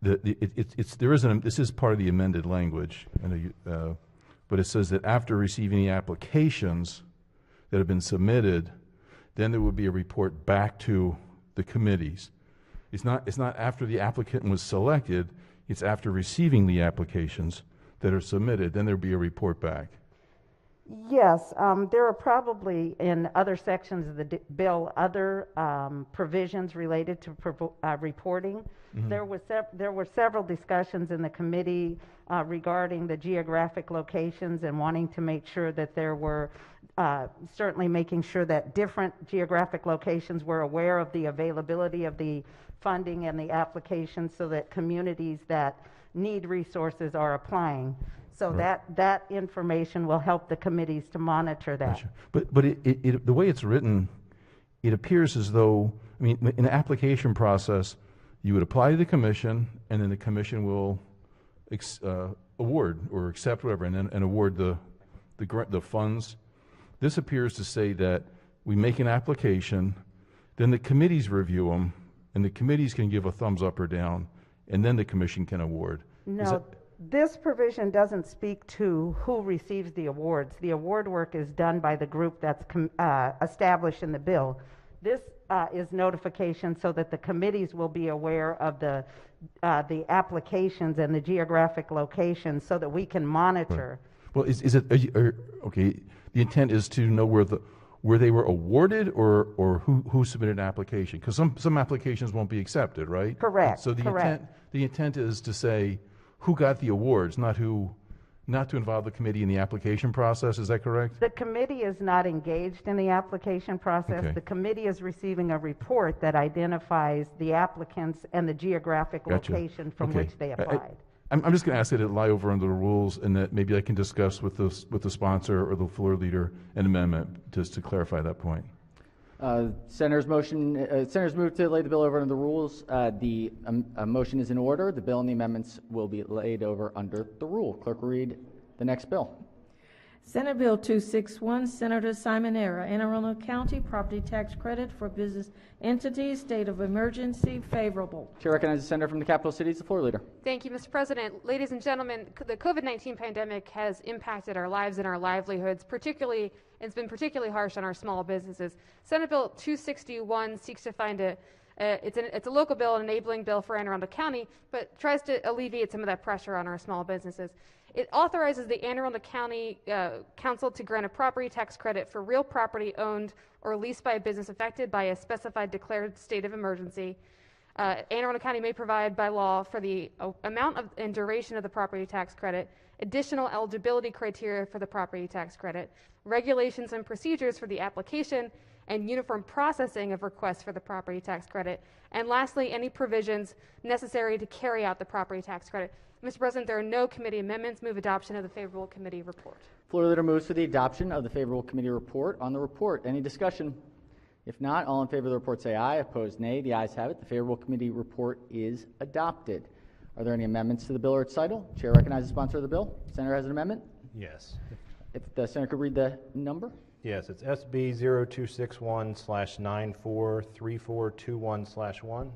this is part of the amended language, but it says that after receiving the applications that have been submitted, then there would be a report back to the committees. It's not after the applicant was selected, it's after receiving the applications that are submitted, then there'll be a report back. Yes, there are probably in other sections of the bill other provisions related to reporting. Mm-hmm. There were several discussions in the committee regarding the geographic locations and wanting to make sure that there were certainly making sure that different geographic locations were aware of the availability of the funding and the applications so that communities that need resources are applying. So right. that information will help the committees to monitor that. Gotcha. But the way it's written, it appears as though, I mean, in the application process, you would apply to the commission, and then the commission will award or accept whatever, and award the funds. This appears to say that we make an application, then the committees review them, and the committees can give a thumbs up or down, and then the commission can award. No, this provision doesn't speak to who receives the awards. The award work is done by the group that's established in the bill. This is notification so that the committees will be aware of the applications and the geographic locations so that we can monitor. Right. Well, is it okay? The intent is to know where they were awarded, or who submitted an application, because some applications won't be accepted, right? Correct. So the intent is to say who got the awards, not to involve the committee in the application process. Is that correct? The committee is not engaged in the application process. Okay. The committee is receiving a report that identifies the applicants and the geographic Gotcha. location from Okay. which they applied. I'm just going to ask that it lie over under the rules, and that maybe I can discuss with the sponsor or the floor leader an amendment just to clarify that point. Senator's move to lay the bill over under the rules. The motion is in order. The bill and the amendments will be laid over under the rule. Clerk will read the next bill. Senate Bill 261, Senator SIMONAIRE, Anne Arundel County Property Tax Credit for Business Entities, State of Emergency, favorable. Chair recognizes the senator from the capital cities, the floor leader. Thank you, Mr. President. Ladies and gentlemen, the COVID-19 pandemic has impacted our lives and our livelihoods, it's been particularly harsh on our small businesses. Senate Bill 261 seeks to find it's a local bill, an enabling bill for Anne Arundel County, but tries to alleviate some of that pressure on our small businesses. It authorizes the Anne Arundel County Council to grant a property tax credit for real property owned or leased by a business affected by a specified declared state of emergency. Anne Arundel County may provide by law for the amount and duration of the property tax credit, additional eligibility criteria for the property tax credit, regulations and procedures for the application and uniform processing of requests for the property tax credit, and lastly, any provisions necessary to carry out the property tax credit. Mr. President, there are no committee amendments. Move adoption of the favorable committee report. Floor leader moves for the adoption of the favorable committee report. On the report, any discussion? If not, all in favor of the report say aye. Opposed, nay. The ayes have it. The favorable committee report is adopted. Are there any amendments to the bill or its title? Chair recognizes the sponsor of the bill. Senator has an amendment? Yes. If the senator could read the number. Yes, it's SB 0261/943421/1.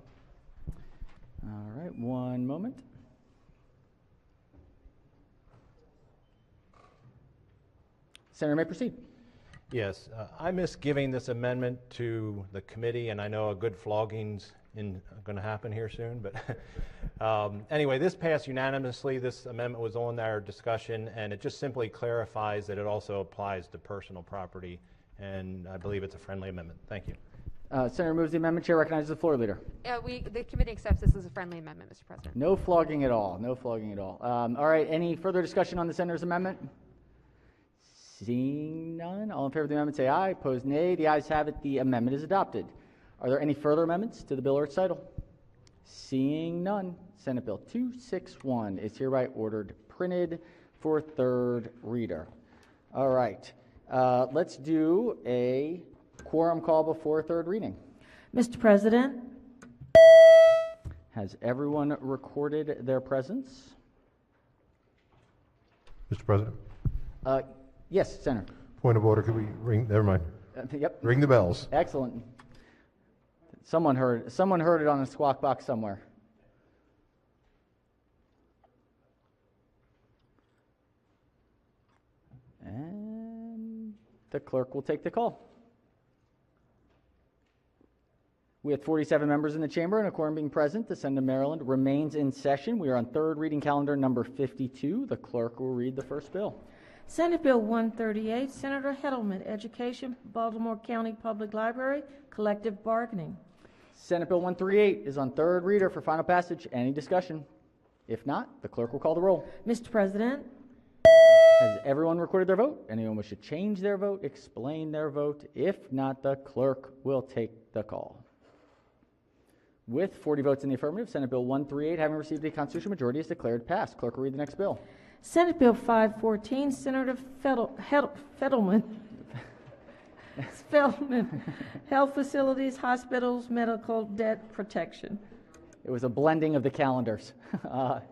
All right, one moment. Senator may proceed. Yes, I miss giving this amendment to the committee, and I know a good flogging's going to happen here soon. But anyway, this passed unanimously. This amendment was on our discussion, and it just simply clarifies that it also applies to personal property, and I believe it's a friendly amendment. Thank you. Senator moves the amendment. Chair recognizes the floor leader. The committee accepts this as a friendly amendment, Mr. President. No flogging at all. No flogging at all. All right. Any further discussion on the senator's amendment? Seeing none, all in favor of the amendment say aye. Opposed, nay. The ayes have it. The amendment is adopted. Are there any further amendments to the bill or its title? Seeing none, Senate Bill 261 is hereby ordered printed for third reader. All right. Let's do a quorum call before third reading. Mr. President. Has everyone recorded their presence? Mr. President? Yes, Senator. Point of order, could we ring, never mind. Yep. Ring the bells. Excellent. Someone heard it on a squawk box somewhere. And the clerk will take the call. With 47 members in the chamber and a quorum being present, the Senate of Maryland remains in session. We are on third reading calendar number 52. The clerk will read the first bill. Senate Bill 138, Senator Heddleman, Education, Baltimore County Public Library, Collective Bargaining. Senate Bill 138 is on third reader for final passage. Any discussion? If not, the clerk will call the roll. Mr. President. Has everyone recorded their vote? Anyone wish to change their vote, explain their vote? If not, the clerk will take the call. With 40 votes in the affirmative, Senate Bill 138, having received a constitutional majority, is declared passed. Clerk will read the next bill. Senate Bill 514, Senator Feldman, Health Facilities, Medical Debt Protection. It was a blending of the calendars. All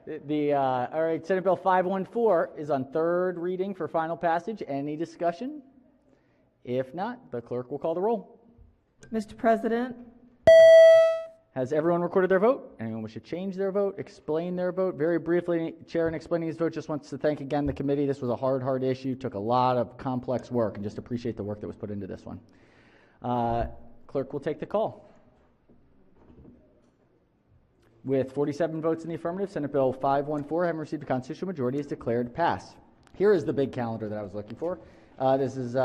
right, Senate Bill 514 is on third reading for final passage. Any discussion? If not, the clerk will call the roll. Mr. President. Has everyone recorded their vote? Anyone wish to change their vote, explain their vote? Very briefly, Chair, in explaining his vote, just wants to thank again the committee. This was a hard issue, took a lot of complex work, and just appreciate the work that was put into this one. Clerk will take the call. With 47 votes in the affirmative, Senate Bill 514, having received a constitutional majority, is declared passed. Here is the big calendar that I was looking for. This is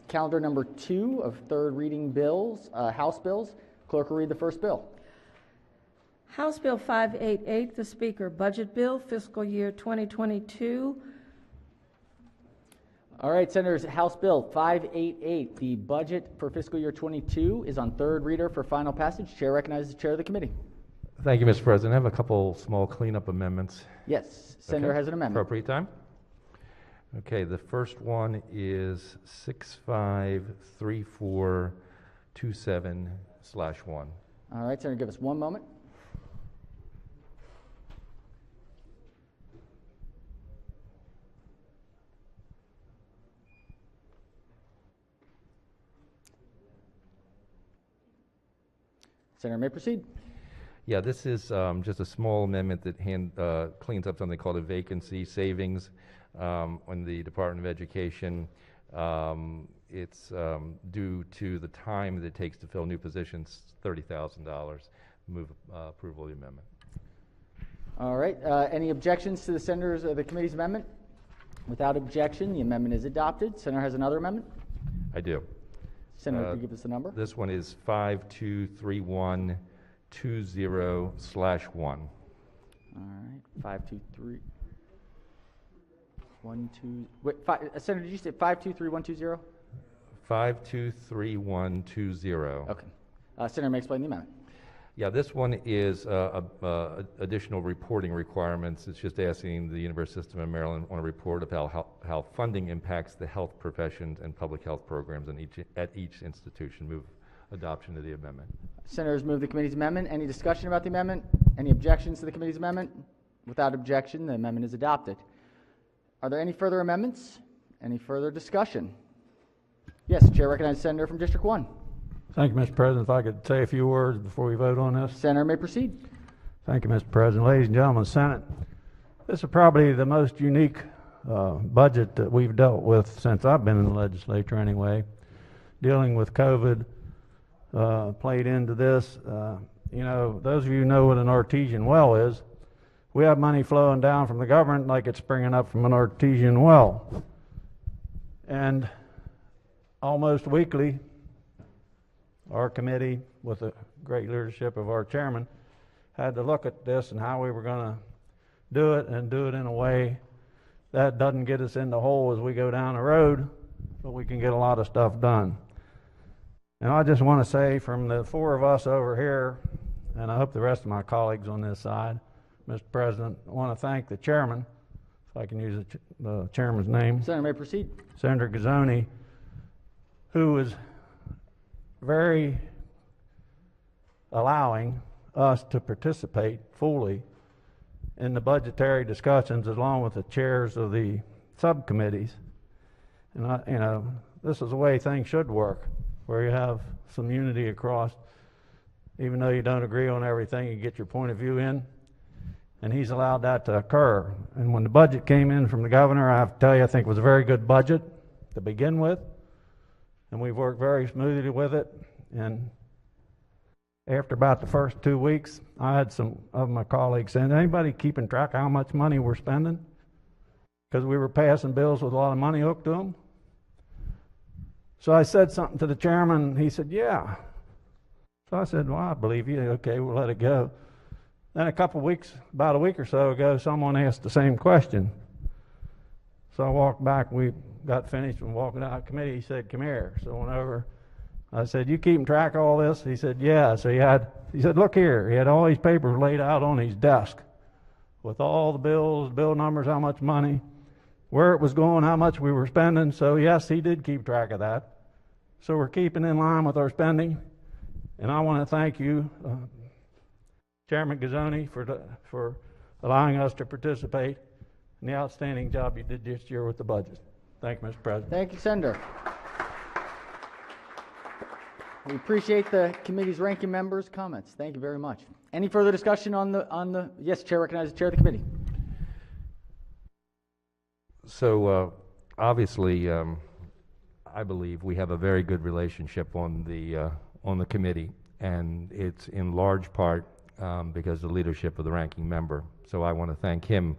calendar number 2 of third reading bills, House bills. Clerk will read the first bill. House Bill 588, the Speaker, Budget Bill, Fiscal Year 2022. All right, Senators, House Bill 588, the budget for fiscal year 22, is on third reader for final passage. Chair recognizes the chair of the committee. Thank you, Mr. President. I have a couple small cleanup amendments. Yes, Senator has an amendment. Appropriate time? Okay, the first one is 653427/1. All right, Senator, give us one moment. Senator may proceed. Yeah, this is just a small amendment that cleans up something called a vacancy savings on the Department of Education. It's due to the time that it takes to fill new positions, $30,000. Move approval of the amendment. All right. Any objections to the senators or the committee's amendment? Without objection, the amendment is adopted. Senator has another amendment? I do. Senator, can you give us the number? This one is 523120/1. All right. 523. 12. Wait, Senator, did you say 523120? 523120. Okay. Senator may explain the amendment. Yeah, this one is additional reporting requirements. It's just asking the University System of Maryland on a report about how funding impacts the health professions and public health programs at each institution. Move adoption of the amendment. Senators move the committee's amendment. Any discussion about the amendment? Any objections to the committee's amendment? Without objection, the amendment is adopted. Are there any further amendments? Any further discussion? Yes, Chair recognizes Senator from District 1. Thank you, Mr. President. If I could say a few words before we vote on this. Senator may proceed. Thank you, Mr. President. Ladies and gentlemen, Senate, this is probably the most unique budget that we've dealt with since I've been in the legislature anyway, dealing with COVID, played into this. You know, those of you who know what an artesian well is, we have money flowing down from the government like it's springing up from an artesian well. And almost weekly, our committee, with the great leadership of our chairman, had to look at this and how we were going to do it, and do it in a way that doesn't get us in the hole as we go down the road, but we can get a lot of stuff done. And I just want to say, from the four of us over here, and I hope the rest of my colleagues on this side, Mr. President, I want to thank the chairman, if I can use the chairman's name. Senator, may proceed. Senator Gazzoni, who is very allowing us to participate fully in the budgetary discussions along with the chairs of the subcommittees. And you know, this is the way things should work, where you have some unity across, even though you don't agree on everything, you get your point of view in. And he's allowed that to occur. And when the budget came in from the governor, I have to tell you, I think it was a very good budget to begin with. And we've worked very smoothly with it. And after about the first 2 weeks, I had some of my colleagues saying, anybody keeping track of how much money we're spending? Because we were passing bills with a lot of money hooked to them. So I said something to the chairman, and he said, yeah. So I said, well, I believe you. Okay, we'll let it go. Then a couple weeks, about a week or so ago, someone asked the same question. So I walked back, we got finished and walking out of committee. He said, come here. So I went over. I said, you keeping track of all this? He said, yeah. So he said, look here. He had all these papers laid out on his desk with all the bills, bill numbers, how much money, where it was going, how much we were spending. So yes, he did keep track of that. So we're keeping in line with our spending. And I want to thank you, Chairman Gazzoni, for allowing us to participate in the outstanding job you did this year with the budget. Thank you, Mr. President. Thank you, Senator. We appreciate the committee's ranking members' comments. Thank you very much. Any further discussion on the yes, Chair recognizes the Chair of the committee. So obviously, I believe we have a very good relationship on the committee, and it's in large part because of the leadership of the ranking member. So I want to thank him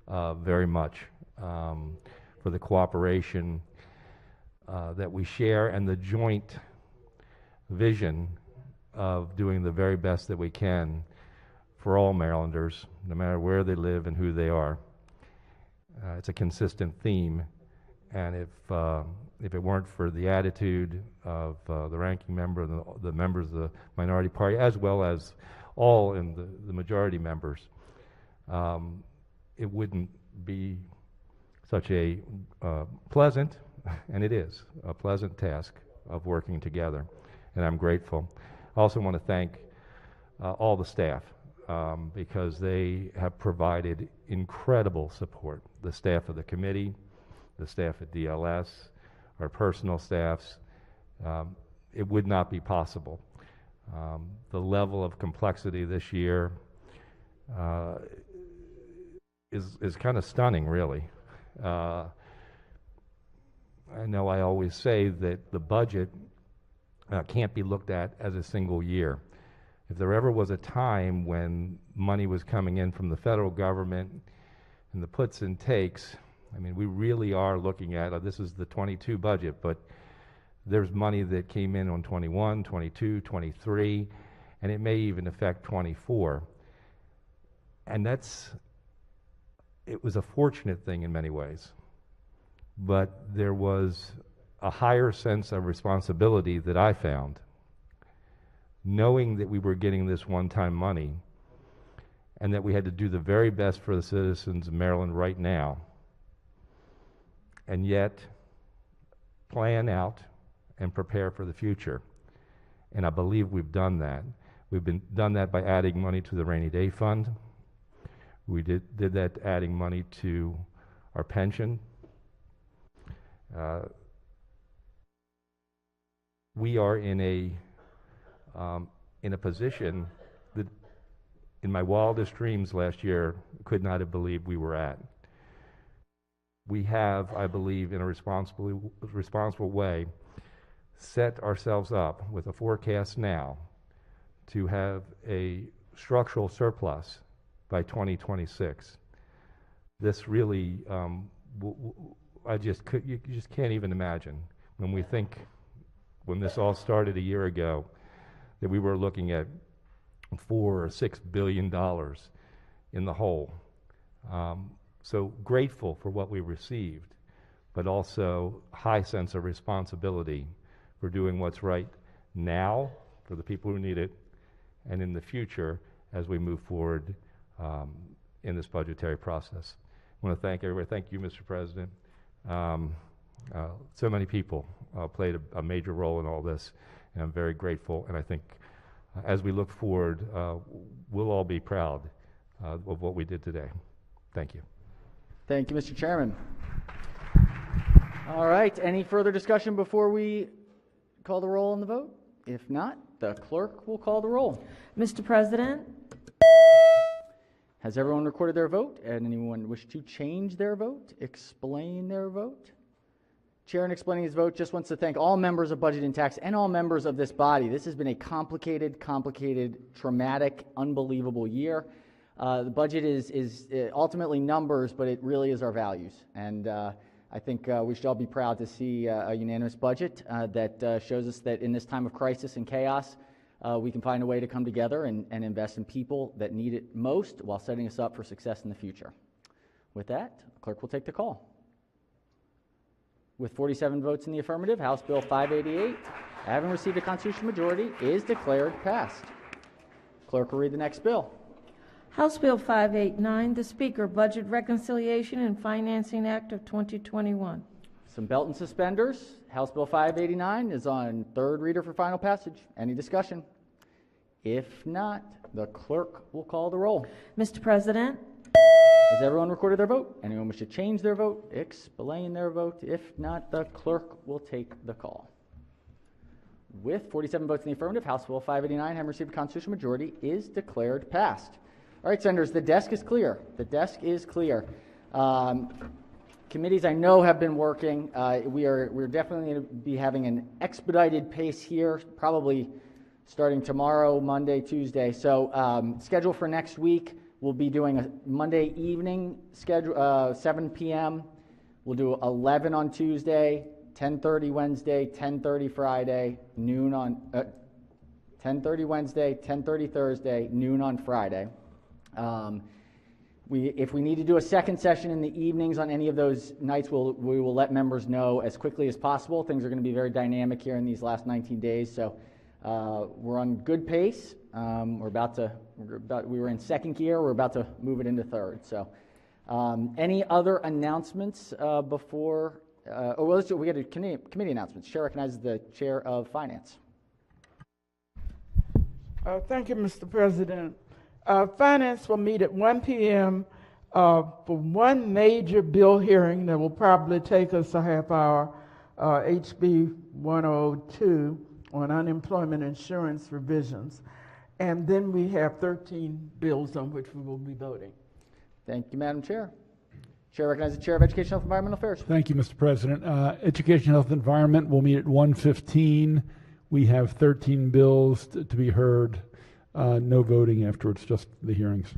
very much for the cooperation that we share, and the joint vision of doing the very best that we can for all Marylanders, no matter where they live and who they are. It's a consistent theme, and if it weren't for the attitude of the ranking member and the members of the minority party, as well as all in the majority members, it wouldn't be such a pleasant, and it is a pleasant task of working together, and I'm grateful. I also want to thank all the staff because they have provided incredible support. The staff of the committee, the staff at DLS, our personal staffs. It would not be possible. The level of complexity this year is kind of stunning, really. I know I always say that the budget can't be looked at as a single year. If there ever was a time when money was coming in from the federal government and the puts and takes, I mean, we really are looking at, this is the 22 budget, but there's money that came in on 21, 22, 23, and it may even affect 24. And it was a fortunate thing in many ways, but there was a higher sense of responsibility that I found, knowing that we were getting this one-time money and that we had to do the very best for the citizens of Maryland right now, and yet plan out and prepare for the future. And I believe we've done that. We've done that by adding money to the rainy day fund. We did that adding money to our pension. We are in a position that in my wildest dreams last year could not have believed we were at. We have, I believe, in a responsible way, set ourselves up with a forecast now to have a structural surplus by 2026. This really, you just can't even imagine when we think, when this all started a year ago, that we were looking at $4 or $6 billion in the hole. So grateful for what we received, but also high sense of responsibility for doing what's right now for the people who need it, and in the future as we move forward in this budgetary process. I want to thank everybody. Thank you, Mr. President. So many people played a major role in all this, and I'm very grateful. And I think as we look forward, we'll all be proud of what we did today. Thank you. Thank you, Mr. Chairman. All right, any further discussion before we call the roll on the vote? If not, the clerk will call the roll. Mr. President? Has everyone recorded their vote? And anyone wish to change their vote, explain their vote? Chair, in explaining his vote, just wants to thank all members of Budget and Tax and all members of this body. This has been a complicated, traumatic, unbelievable year. The budget is ultimately numbers, but it really is our values. And I think we should all be proud to see a unanimous budget that shows us that in this time of crisis and chaos, we can find a way to come together and invest in people that need it most while setting us up for success in the future. With that, the clerk will take the call. With 47 votes in the affirmative, House Bill 588, having received a constitutional majority, is declared passed. Clerk will read the next bill. House Bill 589, the Speaker, Budget Reconciliation and Financing Act of 2021. Some belt and suspenders. House Bill 589 is on third reader for final passage. Any discussion? If not, the clerk will call the roll. Mr. President? Has everyone recorded their vote? Anyone wish to change their vote, explain their vote? If not, the clerk will take the call. With 47 votes in the affirmative, House Bill 589, having received a constitutional majority, is declared passed. All right, Senators, the desk is clear. The desk is clear. Committees I know have been working. We're definitely going to be having an expedited pace here, probably starting tomorrow, Monday, Tuesday. So schedule for next week, we'll be doing a Monday evening schedule, 7 p.m. We'll do 11 on Tuesday, 10:30 Wednesday, 10:30 Friday, noon on 10:30 Wednesday, 10:30 Thursday, noon on Friday. If we need to do a second session in the evenings on any of those nights, we will let members know as quickly as possible. Things are going to be very dynamic here in these last 19 days, so we're on good pace. We were in second gear. We're about to move it into third. So, any other announcements before? We got a committee announcements. Chair recognizes the Chair of Finance. Thank you, Mr. President. Finance will meet at 1 p.m. For one major bill hearing that will probably take us a half hour, HB 102 on unemployment insurance revisions. And then we have 13 bills on which we will be voting. Thank you, Madam Chair. Chair recognizes the Chair of Education, Health, and Environmental Affairs. Thank you, Mr. President. Education, Health, and Environment will meet at 1:15. We have 13 bills to be heard. No voting afterwards, just the hearings.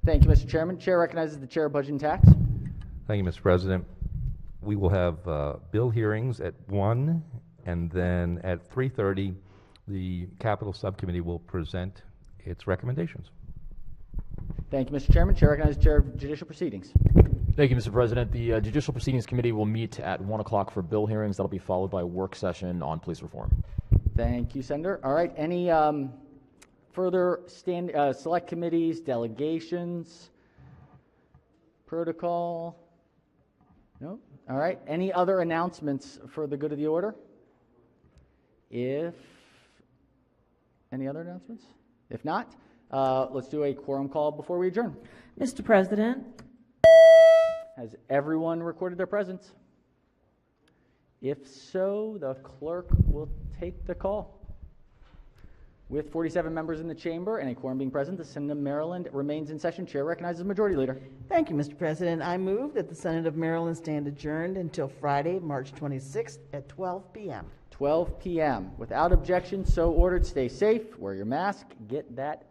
Thank you, Mr. Chairman. Chair recognizes the Chair of Budget and Tax. Thank you, Mr. President. We will have bill hearings at 1, and then at 3:30, the Capital Subcommittee will present its recommendations. Thank you, Mr. Chairman. Chair recognizes the Chair of Judicial Proceedings. Thank you, Mr. President. The Judicial Proceedings Committee will meet at 1 o'clock for bill hearings. That'll be followed by a work session on police reform. Thank you, Senator. All right, any further select committees, delegations, protocol? No? All right, any other announcements for the good of the order? Any other announcements? If not, let's do a quorum call before we adjourn. Mr. President? Has everyone recorded their presence? If so, the clerk will take the call. With 47 members in the chamber and a quorum being present, the Senate of Maryland remains in session. Chair recognizes the Majority Leader. Thank you, Mr. President. I move that the Senate of Maryland stand adjourned until Friday, March 26th at 12 p.m. 12 p.m. Without objection, so ordered. Stay safe, wear your mask, get that